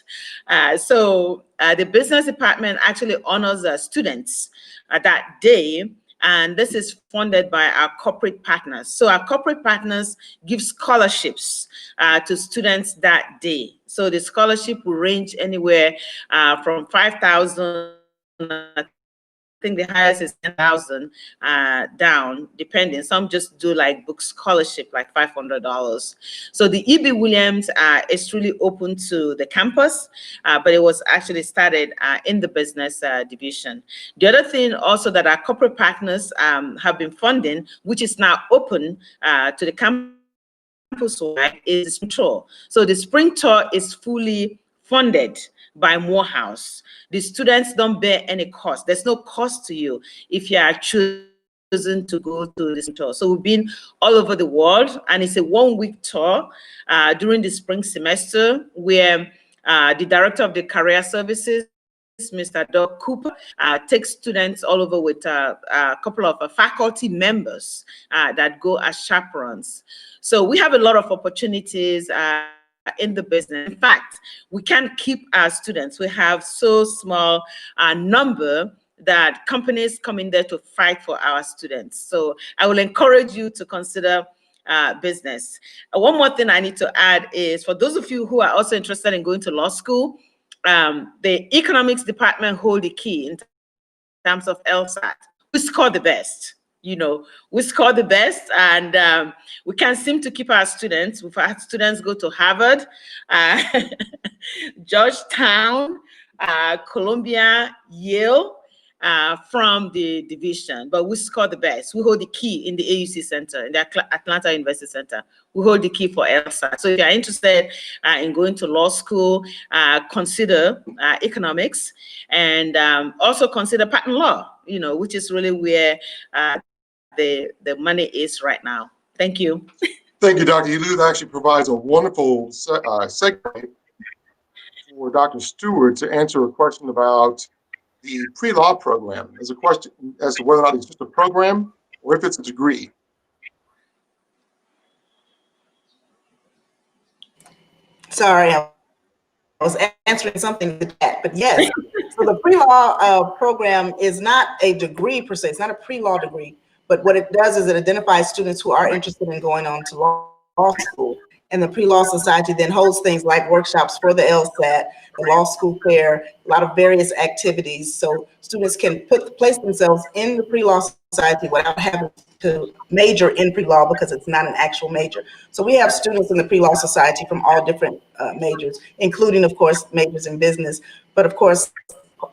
[SPEAKER 8] So the business department actually honors students that day. And this is funded by our corporate partners. So our corporate partners give scholarships to students that day. So the scholarship will range anywhere from 5,000, I think the highest is 10,000 down, depending. Some just do like book scholarship, like $500. So the E.B. Williams is really open to the campus, but it was actually started in the business division. The other thing also that our corporate partners have been funding, which is now open to the campus wide, is the spring tour. So the spring tour is fully funded by Morehouse. The students don't bear any cost. There's no cost to you if you are choosing to go to this tour. So we've been all over the world, and it's a 1-week tour during the spring semester where the director of the career services, Mr. Doug Cooper, takes students all over with a couple of faculty members that go as chaperones. So we have a lot of opportunities in the business. In fact, we can't keep our students. We have so small a number that companies come in there to fight for our students. So I will encourage you to consider business. One more thing I need to add is for those of you who are also interested in going to law school, the economics department hold the key in terms of LSAT. We score the best. You know, we score the best, and we can't seem to keep our students. We've had students go to Harvard, Georgetown, Columbia, Yale, from the division, but we score the best. We hold the key in the AUC Center, in the Atlanta University Center. We hold the key for LSAT. So if you're interested in going to law school, consider economics, and also consider patent law, you know, which is really where the money is right now. Thank you.
[SPEAKER 3] Thank you, Dr. Ilu. That actually provides a wonderful segue for Dr. Stewart to answer a question about the pre-law program. There's a question as to whether or not it's just a program or if it's a degree.
[SPEAKER 9] Sorry, I was answering something in the chat, but yes. So the pre-law program is not a degree per se. It's not a pre-law degree, but what it does is it identifies students who are interested in going on to law school. And the Pre-Law Society then holds things like workshops for the LSAT, the law school fair, a lot of various activities. So students can place themselves in the Pre-Law Society without having to major in pre-law because it's not an actual major. So we have students in the Pre-Law Society from all different majors, including, of course, majors in business, but of course,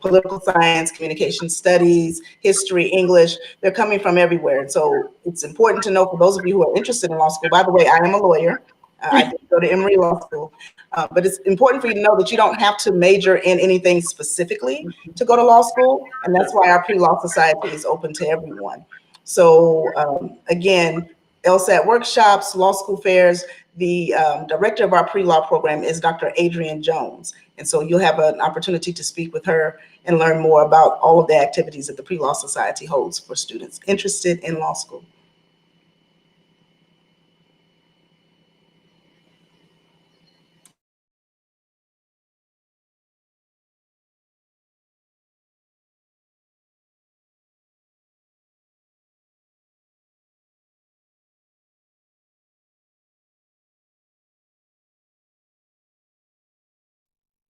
[SPEAKER 9] political science, communication studies, history, English, they're coming from everywhere. And so it's important to know for those of you who are interested in law school, by the way, I am a lawyer. I did go to Emory Law School, but it's important for you to know that you don't have to major in anything specifically to go to law school, and that's why our Pre-Law Society is open to everyone. So again, LSAT workshops, law school fairs, the director of our pre-law program is Dr. Adrienne Jones, and so you'll have an opportunity to speak with her and learn more about all of the activities that the Pre-Law Society holds for students interested in law school.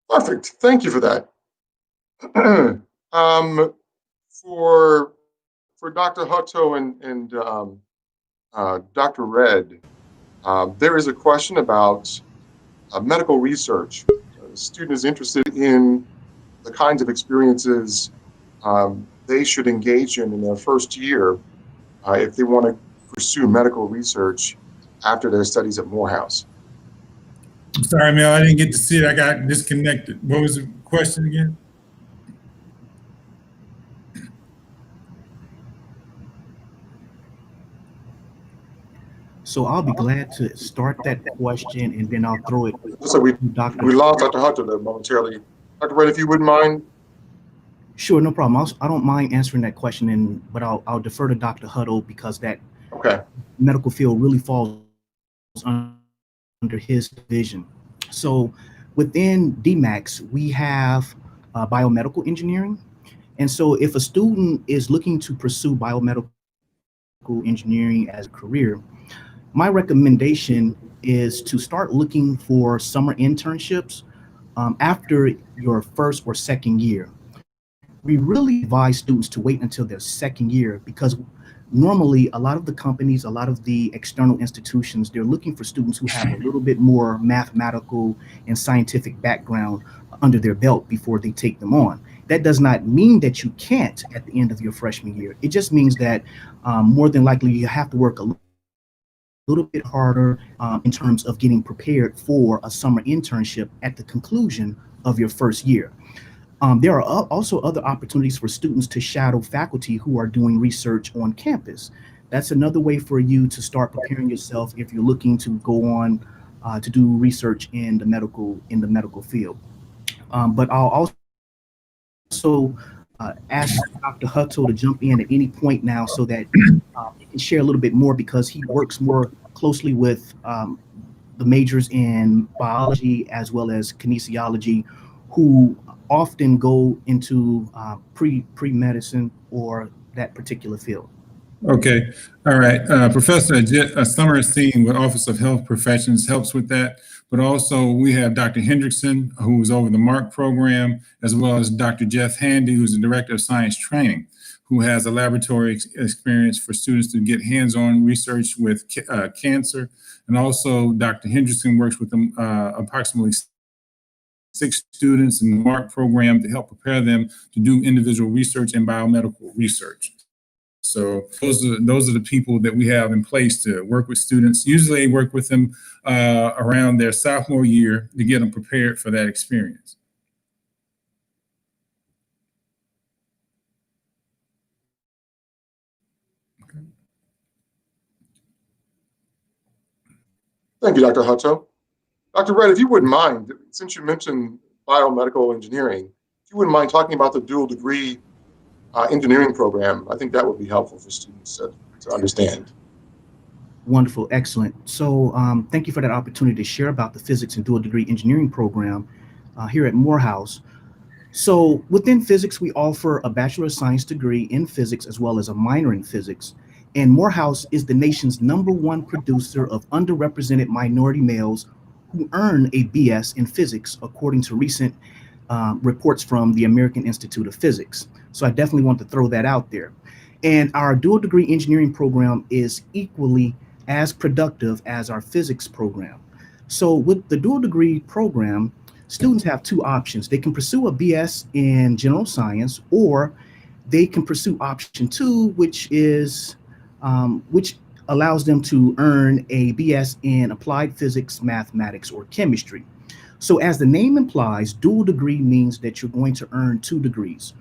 [SPEAKER 3] Perfect. Thank you for that. For Dr. Hutto and Dr. Red, there is a question about medical research. A student is interested in the kinds of experiences they should engage in their first year if they want to pursue medical research after their studies at Morehouse.
[SPEAKER 5] I'm sorry, Mel, I didn't get to see it. I got disconnected. What was the question again?
[SPEAKER 7] So I'll be glad to start that question, and then I'll throw it
[SPEAKER 3] So we
[SPEAKER 7] to Dr.
[SPEAKER 3] lost Dr. Hutto momentarily. Dr. Red, if you wouldn't mind.
[SPEAKER 7] Sure, no problem. I don't mind answering that question, but I'll defer to Dr. Huddle because that medical field really falls under his division. So within DMACS, we have biomedical engineering. And so if a student is looking to pursue biomedical engineering as a career, my recommendation is to start looking for summer internships after your first or second year. We really advise students to wait until their second year because normally a lot of the companies, a lot of the external institutions, they're looking for students who have a little bit more mathematical and scientific background under their belt before they take them on. That does not mean that you can't at the end of your freshman year. It just means that more than likely you have to work a little bit harder in terms of getting prepared for a summer internship at the conclusion of your first year. There are also other opportunities for students to shadow faculty who are doing research on campus. That's another way for you to start preparing yourself if you're looking to go on to do research in the medical field. But I'll also ask Dr. Hutto to jump in at any point now so that he can share a little bit more because he works more closely with the majors in biology as well as kinesiology who often go into pre-medicine or that particular field.
[SPEAKER 5] Okay, all right. Professor Summerstein with Office of Health Professions helps with that, but also we have Dr. Hendrickson, who's over the MARC program, as well as Dr. Jeff Handy, who's the Director of Science Training, who has a laboratory experience for students to get hands-on research with cancer. And also Dr. Hendrickson works with them approximately 6 students in the MARC program to help prepare them to do individual research and biomedical research. So those are the people that we have in place to work with students. Usually they work with them around their sophomore year to get them prepared for that experience.
[SPEAKER 3] Thank you, Dr. Hutto. Dr. Red, if you wouldn't mind, since you mentioned biomedical engineering, if you wouldn't mind talking about the dual degree engineering program, I think that would be helpful for students to understand.
[SPEAKER 7] Wonderful, excellent. So thank you for that opportunity to share about the physics and dual degree engineering program here at Morehouse. So within physics, we offer a Bachelor of Science degree in physics as well as a minor in physics. And Morehouse is the nation's #1 producer of underrepresented minority males who earn a BS in physics, according to recent reports from the American Institute of Physics. So I definitely want to throw that out there. And our dual degree engineering program is equally as productive as our physics program. So with the dual degree program, students have 2 options. They can pursue a BS in general science, or they can pursue option 2, which allows them to earn a BS in applied physics, mathematics, or chemistry. So as the name implies, dual degree means that you're going to earn 2 degrees,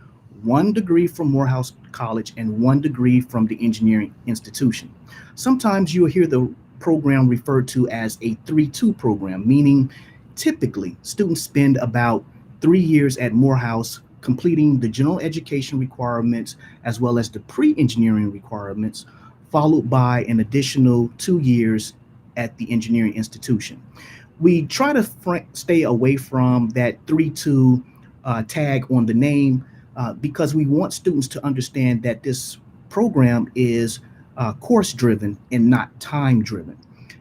[SPEAKER 7] 1 degree from Morehouse College and 1 degree from the engineering institution. Sometimes you'll hear the program referred to as a 3-2 program, meaning typically students spend about 3 years at Morehouse completing the general education requirements as well as the pre-engineering requirements, followed by an additional 2 years at the engineering institution. We try to stay away from that 3-2 tag on the name because we want students to understand that this program is course driven and not time driven.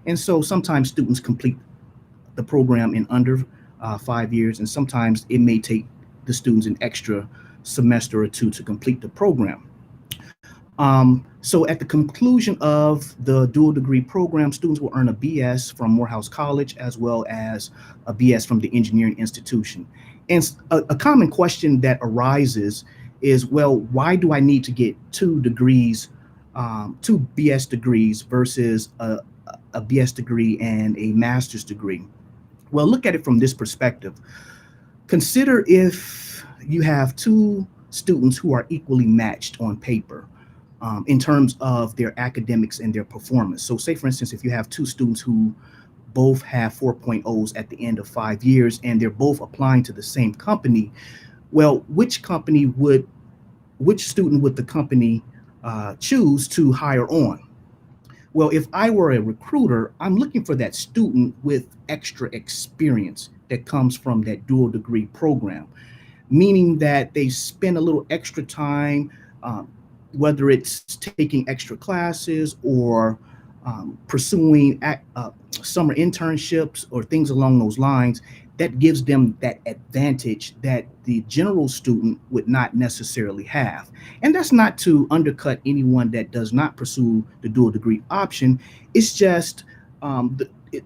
[SPEAKER 7] And so sometimes students complete the program in under 5 years, and sometimes it may take the students an extra semester or 2 to complete the program. So at the conclusion of the dual degree program, students will earn a BS from Morehouse College as well as a BS from the engineering institution. And a common question that arises is, well, why do I need to get 2 degrees, 2 BS degrees versus a BS degree and a master's degree? Well, look at it from this perspective. Consider if you have 2 students who are equally matched on paper in terms of their academics and their performance. So say, for instance, if you have 2 students who both have 4.0s at the end of 5 years, and they're both applying to the same company. Well, which student would the company choose to hire on? Well, if I were a recruiter, I'm looking for that student with extra experience that comes from that dual degree program, meaning that they spend a little extra time, whether it's taking extra classes or pursuing summer internships or things along those lines. That gives them that advantage that the general student would not necessarily have. And that's not to undercut anyone that does not pursue the dual degree option. It's just,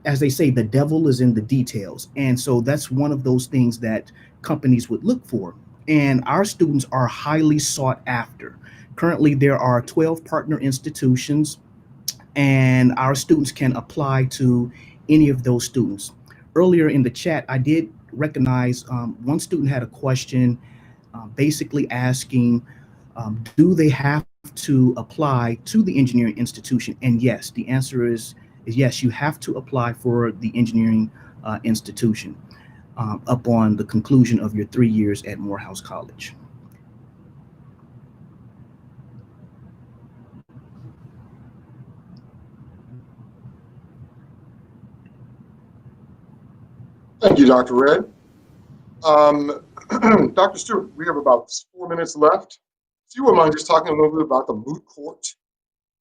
[SPEAKER 7] as they say, the devil is in the details. And so that's one of those things that companies would look for. And our students are highly sought after. Currently, there are 12 partner institutions, and our students can apply to any of those students. Earlier in the chat, I did recognize one student had a question basically asking, do they have to apply to the engineering institution? And yes, the answer is yes, you have to apply for the engineering institution upon the conclusion of your 3 years at Morehouse College.
[SPEAKER 3] Thank you, Dr. Red. Dr. Stewart, we have about 4 minutes left. If you wouldn't mind just talking a little bit about the moot court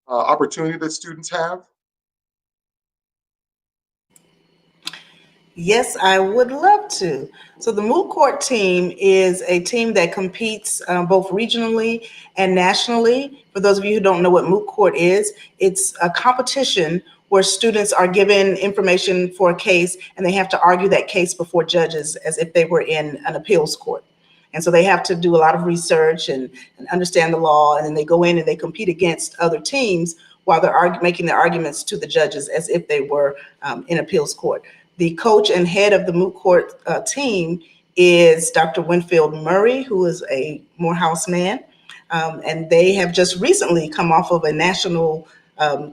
[SPEAKER 3] opportunity that students have.
[SPEAKER 9] Yes, I would love to. So the moot court team is a team that competes both regionally and nationally. For those of you who don't know what moot court is, it's a competition where students are given information for a case and they have to argue that case before judges as if they were in an appeals court. And so they have to do a lot of research and understand the law, and then they go in and they compete against other teams while they're making their arguments to the judges as if they were in appeals court. The coach and head of the moot court team is Dr. Winfield Murray, who is a Morehouse man. And they have just recently come off of a national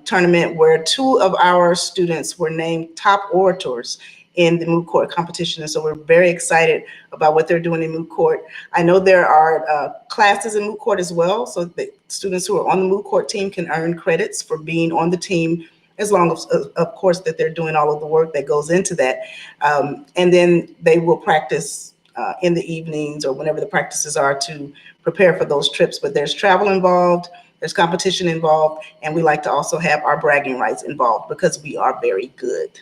[SPEAKER 9] tournament where 2 of our students were named top orators in the moot court competition. And so we're very excited about what they're doing in moot court. I know there are classes in moot court as well. So the students who are on the moot court team can earn credits for being on the team, as long as, of course, that they're doing all of the work that goes into that. And then they will practice in the evenings or whenever the practices are to prepare for those trips. But there's travel involved, there's competition involved, and we like to also have our bragging rights involved because we are very good.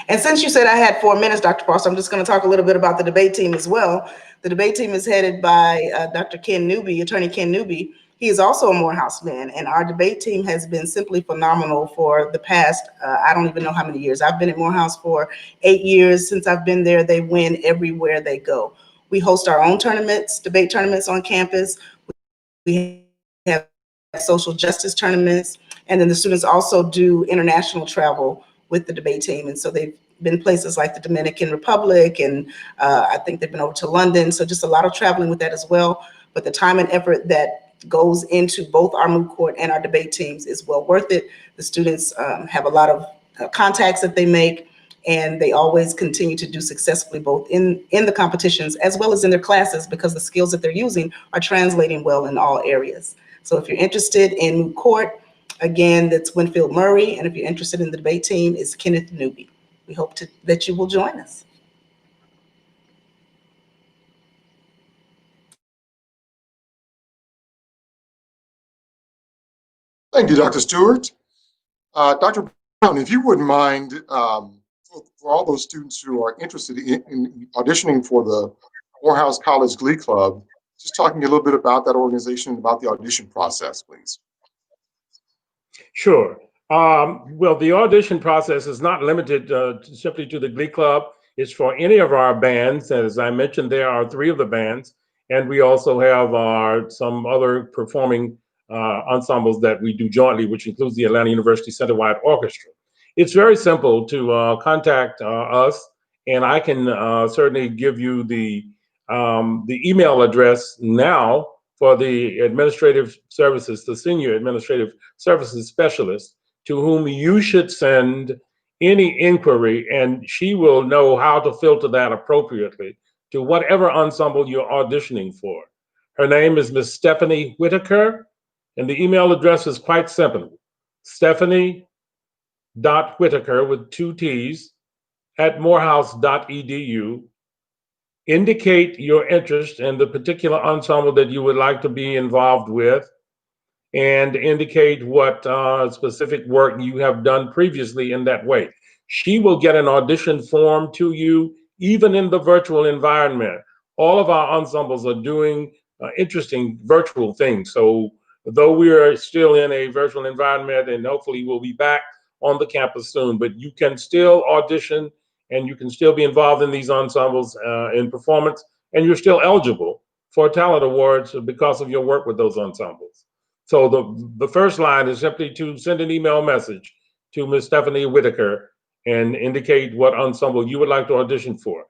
[SPEAKER 9] And since you said I had 4 minutes, Dr. Foster, I'm just going to talk a little bit about the debate team as well. The debate team is headed by Dr. Ken Newby, Attorney Ken Newby. He is also a Morehouse man, and our debate team has been simply phenomenal for the past, I don't even know how many years. I've been at Morehouse for 8 years. Since I've been there, they win everywhere they go. We host our own tournaments, debate tournaments on campus. We have social justice tournaments, and then the students also do international travel with the debate team. And so they've been places like the Dominican Republic, and I think they've been over to London. So just a lot of traveling with that as well. But the time and effort that goes into both our moot court and our debate teams is well worth it. The students have a lot of contacts that they make, and they always continue to do successfully both in the competitions as well as in their classes, because the skills that they're using are translating well in all areas. So if you're interested in moot court, again, that's Winfield Murray. And if you're interested in the debate team, it's Kenneth Newby. We hope that you will join us.
[SPEAKER 3] Thank you, Dr. Stewart. Dr. Brown, if you wouldn't mind, for all those students who are interested in auditioning for the Morehouse College Glee Club, just talking a little bit about that organization and about the audition process, please.
[SPEAKER 10] Sure. Well, the audition process is not limited simply to the Glee Club. It's for any of our bands. As I mentioned, there are 3 of the bands, and we also have some other performing ensembles that we do jointly, which includes the Atlanta University Center-wide Orchestra. It's very simple to contact us, and I can certainly give you the email address now for the administrative services, the senior administrative services specialist, to whom you should send any inquiry, and she will know how to filter that appropriately to whatever ensemble you're auditioning for. Her name is Miss Stephanie Whitaker, and the email address is quite simple: Stephanie.Whitaker with 2 T's @morehouse.edu. Indicate your interest in the particular ensemble that you would like to be involved with, and indicate what specific work you have done previously in that way. She will get an audition form to you, even in the virtual environment. All of our ensembles are doing interesting virtual things. So though we are still in a virtual environment, and hopefully we'll be back on the campus soon, but you can still audition and you can still be involved in these ensembles in performance, and you're still eligible for talent awards because of your work with those ensembles. So the first line is simply to send an email message to Ms. Stephanie Whitaker and indicate what ensemble you would like to audition for.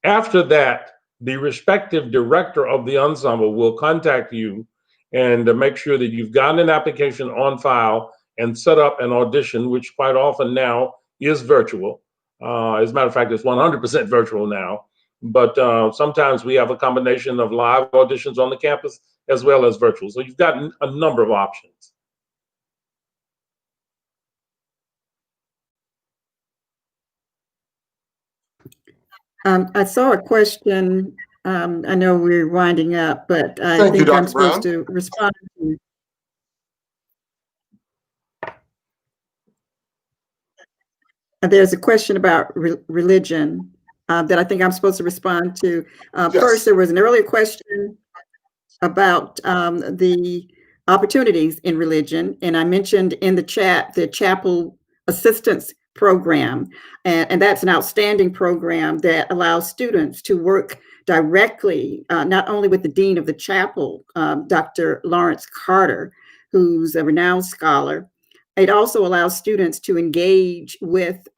[SPEAKER 10] After that, the respective director of the ensemble will contact you and make sure that you've gotten an application on file and set up an audition, which quite often now is virtual. As a matter of fact, it's 100% virtual now. But sometimes we have a combination of live auditions on the campus as well as virtual. So you've got a number of options.
[SPEAKER 6] I saw a question. I know we're winding up, but I
[SPEAKER 3] Thank you,
[SPEAKER 6] think I'm
[SPEAKER 3] Dr.
[SPEAKER 6] supposed
[SPEAKER 3] Brown.
[SPEAKER 6] to respond to. There's a question about religion that I think I'm supposed to respond to.
[SPEAKER 3] Yes.
[SPEAKER 6] First, there was an earlier question about the opportunities in religion, and I mentioned in the chat the chapel assistance program, and that's an outstanding program that allows students to work directly, not only with the dean of the chapel, Dr. Lawrence Carter, who's a renowned scholar. It also allows students to engage with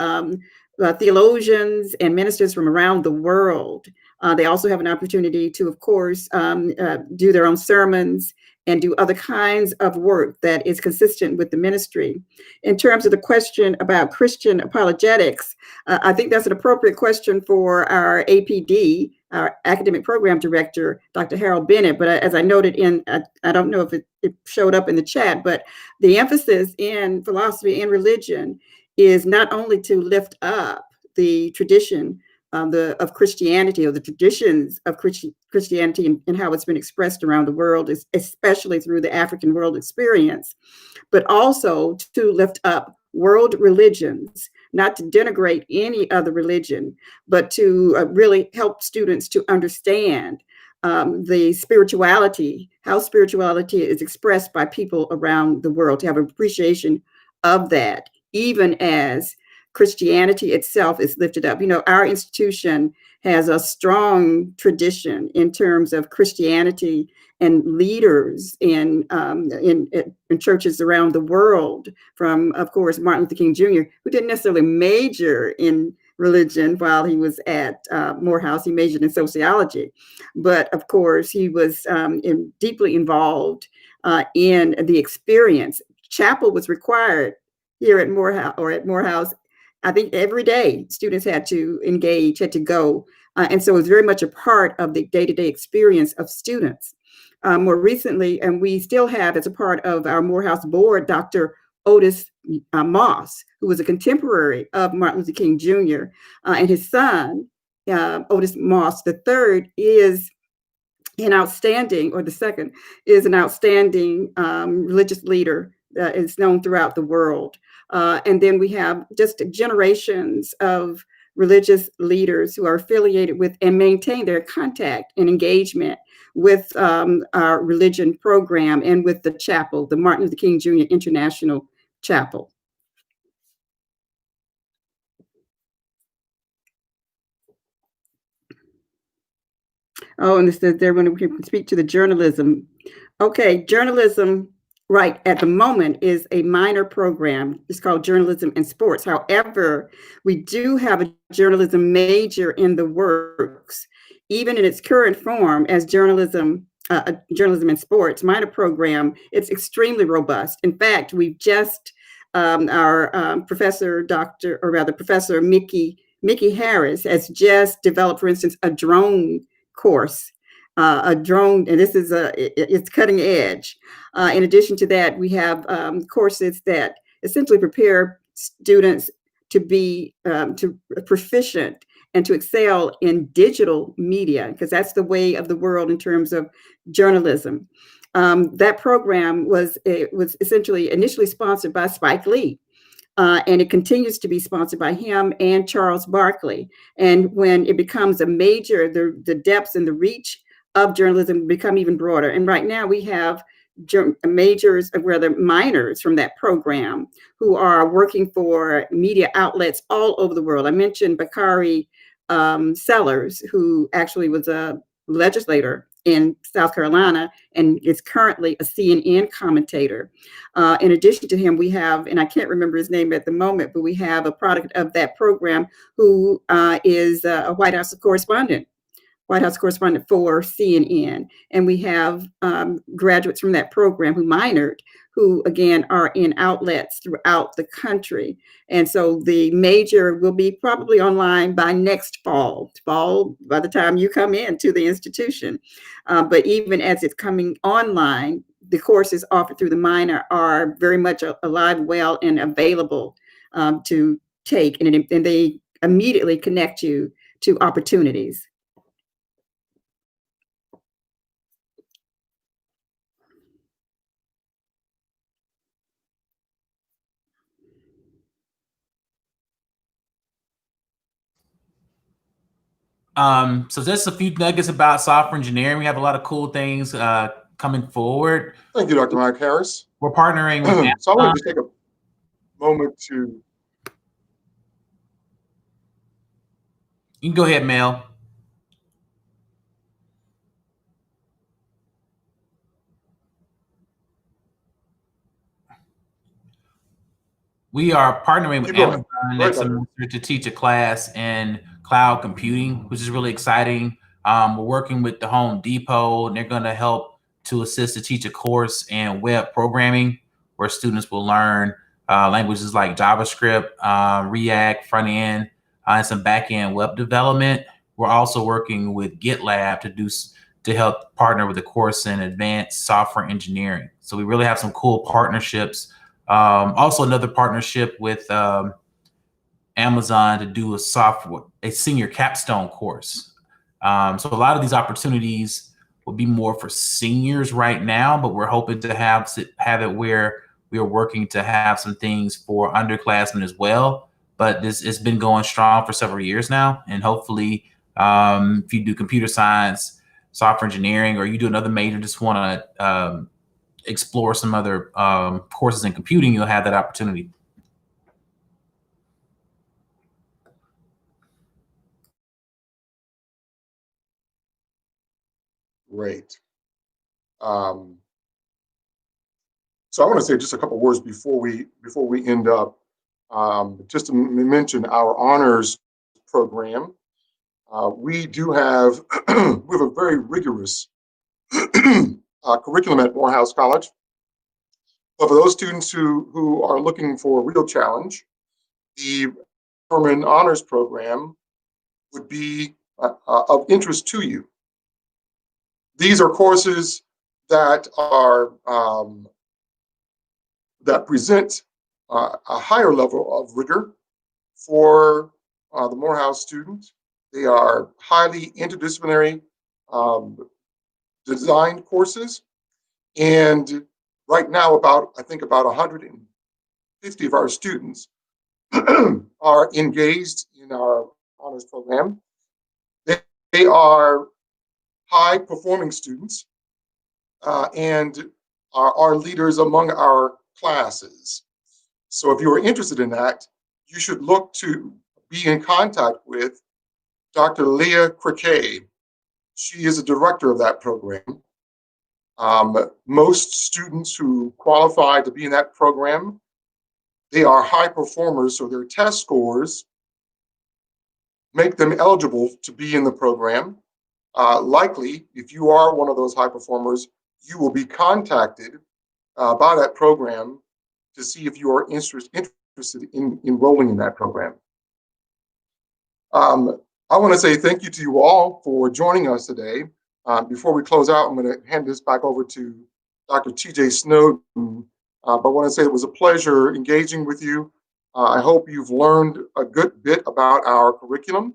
[SPEAKER 6] theologians and ministers from around the world. They also have an opportunity to, of course, do their own sermons and do other kinds of work that is consistent with the ministry. In terms of the question about Christian apologetics, I think that's an appropriate question for our APD, our academic program director, Dr. Harold Bennett. But as I noted in, I don't know if it showed up in the chat, but the emphasis in philosophy and religion is not only to lift up the tradition of Christianity, or the traditions of Christianity and how it's been expressed around the world, especially through the African world experience, but also to lift up world religions, not to denigrate any other religion, but to really help students to understand the spirituality, how spirituality is expressed by people around the world, to have an appreciation of that, even as Christianity itself is lifted up. You know, our institution has a strong tradition in terms of Christianity and leaders in churches around the world, from, of course, Martin Luther King Jr., who didn't necessarily major in religion while he was at Morehouse. He majored in sociology, but of course he was deeply involved in the experience. Chapel was required here at Morehouse. I think every day students had to engage, had to go. And so it was very much a part of the day-to-day experience of students. More recently, and we still have as a part of our Morehouse board, Dr. Otis Moss, who was a contemporary of Martin Luther King Jr. And his son, Otis Moss III, is an outstanding, or the second, is an outstanding religious leader that is known throughout the world. And then we have just generations of religious leaders who are affiliated with and maintain their contact and engagement with our religion program and with the chapel, the Martin Luther King Jr. International Chapel. Oh, and this, they're going to speak to the journalism. Okay, journalism, right, at the moment is a minor program. It's called Journalism and Sports. However, we do have a journalism major in the works, even in its current form as journalism journalism and sports minor program, it's extremely robust. In fact, we've just our Professor Mickey Harris has just developed, for instance, a drone course, a drone, and this is it's cutting edge. In addition to that, we have courses that essentially prepare students to be proficient and to excel in digital media, because that's the way of the world in terms of journalism. That program was essentially initially sponsored by Spike Lee, and it continues to be sponsored by him and Charles Barkley. And when it becomes a major, the depths and the reach of journalism become even broader. And right now we have majors, or rather minors from that program, who are working for media outlets all over the world. I mentioned Bakari Sellers, who actually was a legislator in South Carolina and is currently a CNN commentator. In addition to him, we have, and I can't remember his name at the moment, but we have a product of that program who is a White House correspondent for CNN. And we have graduates from that program who minored, who again are in outlets throughout the country. And so the major will be probably online by next fall, by the time you come into the institution. But even as it's coming online, the courses offered through the minor are very much alive, well, and available to take. And they immediately connect you to opportunities.
[SPEAKER 4] So just a few nuggets about software engineering. We have a lot of cool things coming forward.
[SPEAKER 3] Thank you, Dr. Mike Harris.
[SPEAKER 4] We're partnering with Amazon.
[SPEAKER 3] So I want to just take a moment to.
[SPEAKER 4] You can go ahead, Mel. We are partnering with Amazon next semester to teach a class in cloud computing, which is really exciting. We're working with the Home Depot, and they're going to help to assist to teach a course in web programming, where students will learn languages like JavaScript, React, front end, and some back end web development. We're also working with GitLab to help partner with the course in advanced software engineering. So we really have some cool partnerships. Also another partnership with Amazon to do a senior capstone course. So a lot of these opportunities will be more for seniors right now, but we're hoping to have it where we are working to have some things for underclassmen as well. But it's been going strong for several years now, and hopefully if you do computer science, software engineering, or you do another major, just want to explore some other courses in computing, you'll have that opportunity.
[SPEAKER 3] Great. So I want to say just a couple words before we end up. Just to mention our honors program. We do have we have a very rigorous curriculum at Morehouse College. But for those students who are looking for a real challenge, the Permanent Honors Program would be of interest to you. These are courses that are that present a higher level of rigor for the Morehouse student. They are highly interdisciplinary designed courses, and right now I think about 150 of our students are engaged in our honors program. They are high performing students and are leaders among our classes. So if you are interested in that, you should look to be in contact with Dr. Leah Criquet. She is a director of that program. Most students who qualify to be in that program, they are high performers, so their test scores make them eligible to be in the program. Likely, if you are one of those high performers, you will be contacted by that program to see if you are interested in enrolling in that program. I want to say thank you to you all for joining us today. Before we close out, I'm going to hand this back over to Dr. TJ Snowden. But I want to say it was a pleasure engaging with you. I hope you've learned a good bit about our curriculum.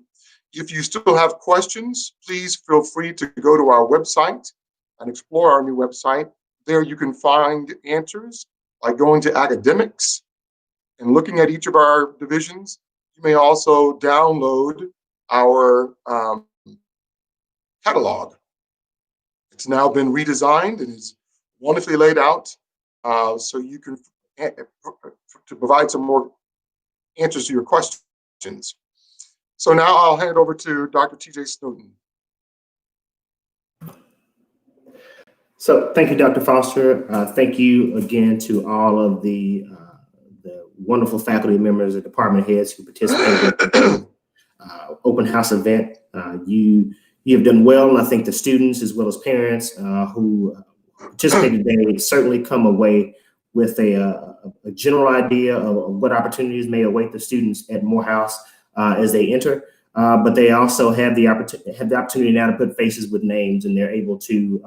[SPEAKER 3] If you still have questions, please feel free to go to our website and explore our new website. There you can find answers by going to academics and looking at each of our divisions. You may also download our catalog. It's now been redesigned and is wonderfully laid out, so you can to provide some more answers to your questions. So now I'll hand it over to Dr. TJ Snowden.
[SPEAKER 11] So thank you, Dr. Foster. Thank you again to all of the wonderful faculty members and department heads who participated in the open house event. You have done well, and I think the students as well as parents who participated today certainly come away with a general idea of what opportunities may await the students at Morehouse as they enter. But they also have the opportunity now to put faces with names, and they're able to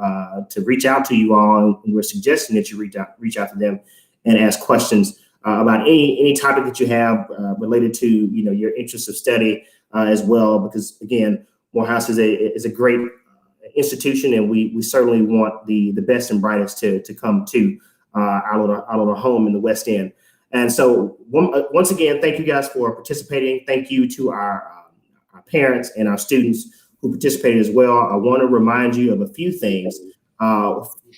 [SPEAKER 11] reach out to you all. And we're suggesting that you reach out to them and ask questions about any topic that you have related to your interest of study as well. Because again, Morehouse is a great institution, and we certainly want the best and brightest to come to our home in the West End. And so once again, thank you guys for participating. Thank you to our parents and our students who participated as well. I want to remind you of a few things.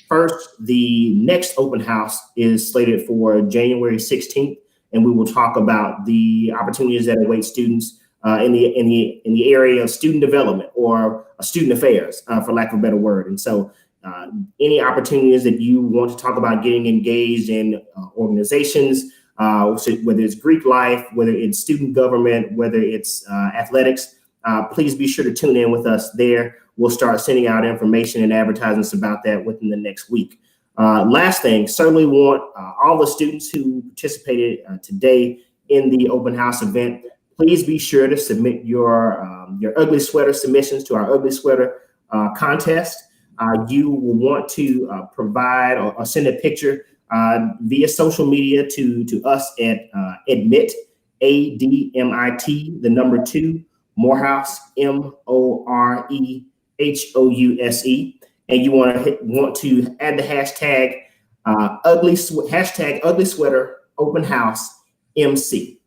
[SPEAKER 11] First, the next open house is slated for January 16th, and we will talk about the opportunities that await students in the area of student development or student affairs, for lack of a better word. And so any opportunities that you want to talk about getting engaged in organizations, so whether it's Greek life, whether it's student government, whether it's athletics, please be sure to tune in with us there. We'll start sending out information and advertisements about that within the next week. Last thing, certainly want all the students who participated today in the open house event, please be sure to submit your ugly sweater submissions to our ugly sweater contest. You will want to provide or send a picture via social media to us at admit, ADMIT, the number 2, Morehouse, MOREHOUSE. And you want to add the hashtag ugly sweater open house MC.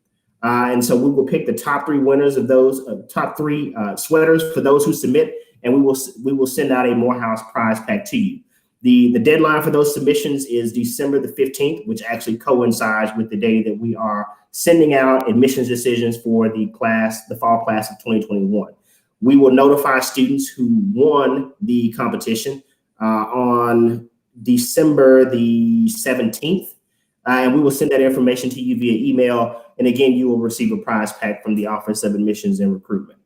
[SPEAKER 11] And so we will pick the top 3 winners of those top 3 sweaters for those who submit, and we will send out a Morehouse prize pack to you. The deadline for those submissions is December the 15th, which actually coincides with the day that we are sending out admissions decisions for the fall class of 2021. We will notify students who won the competition on December the 17th, and we will send that information to you via email. And again, you will receive a prize pack from the Office of Admissions and Recruitment.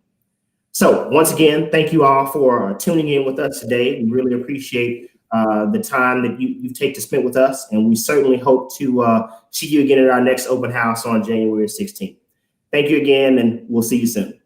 [SPEAKER 11] So once again, thank you all for tuning in with us today. We really appreciate the time that you take to spend with us, and we certainly hope to see you again at our next open house on January 16th. Thank you again, and we'll see you soon.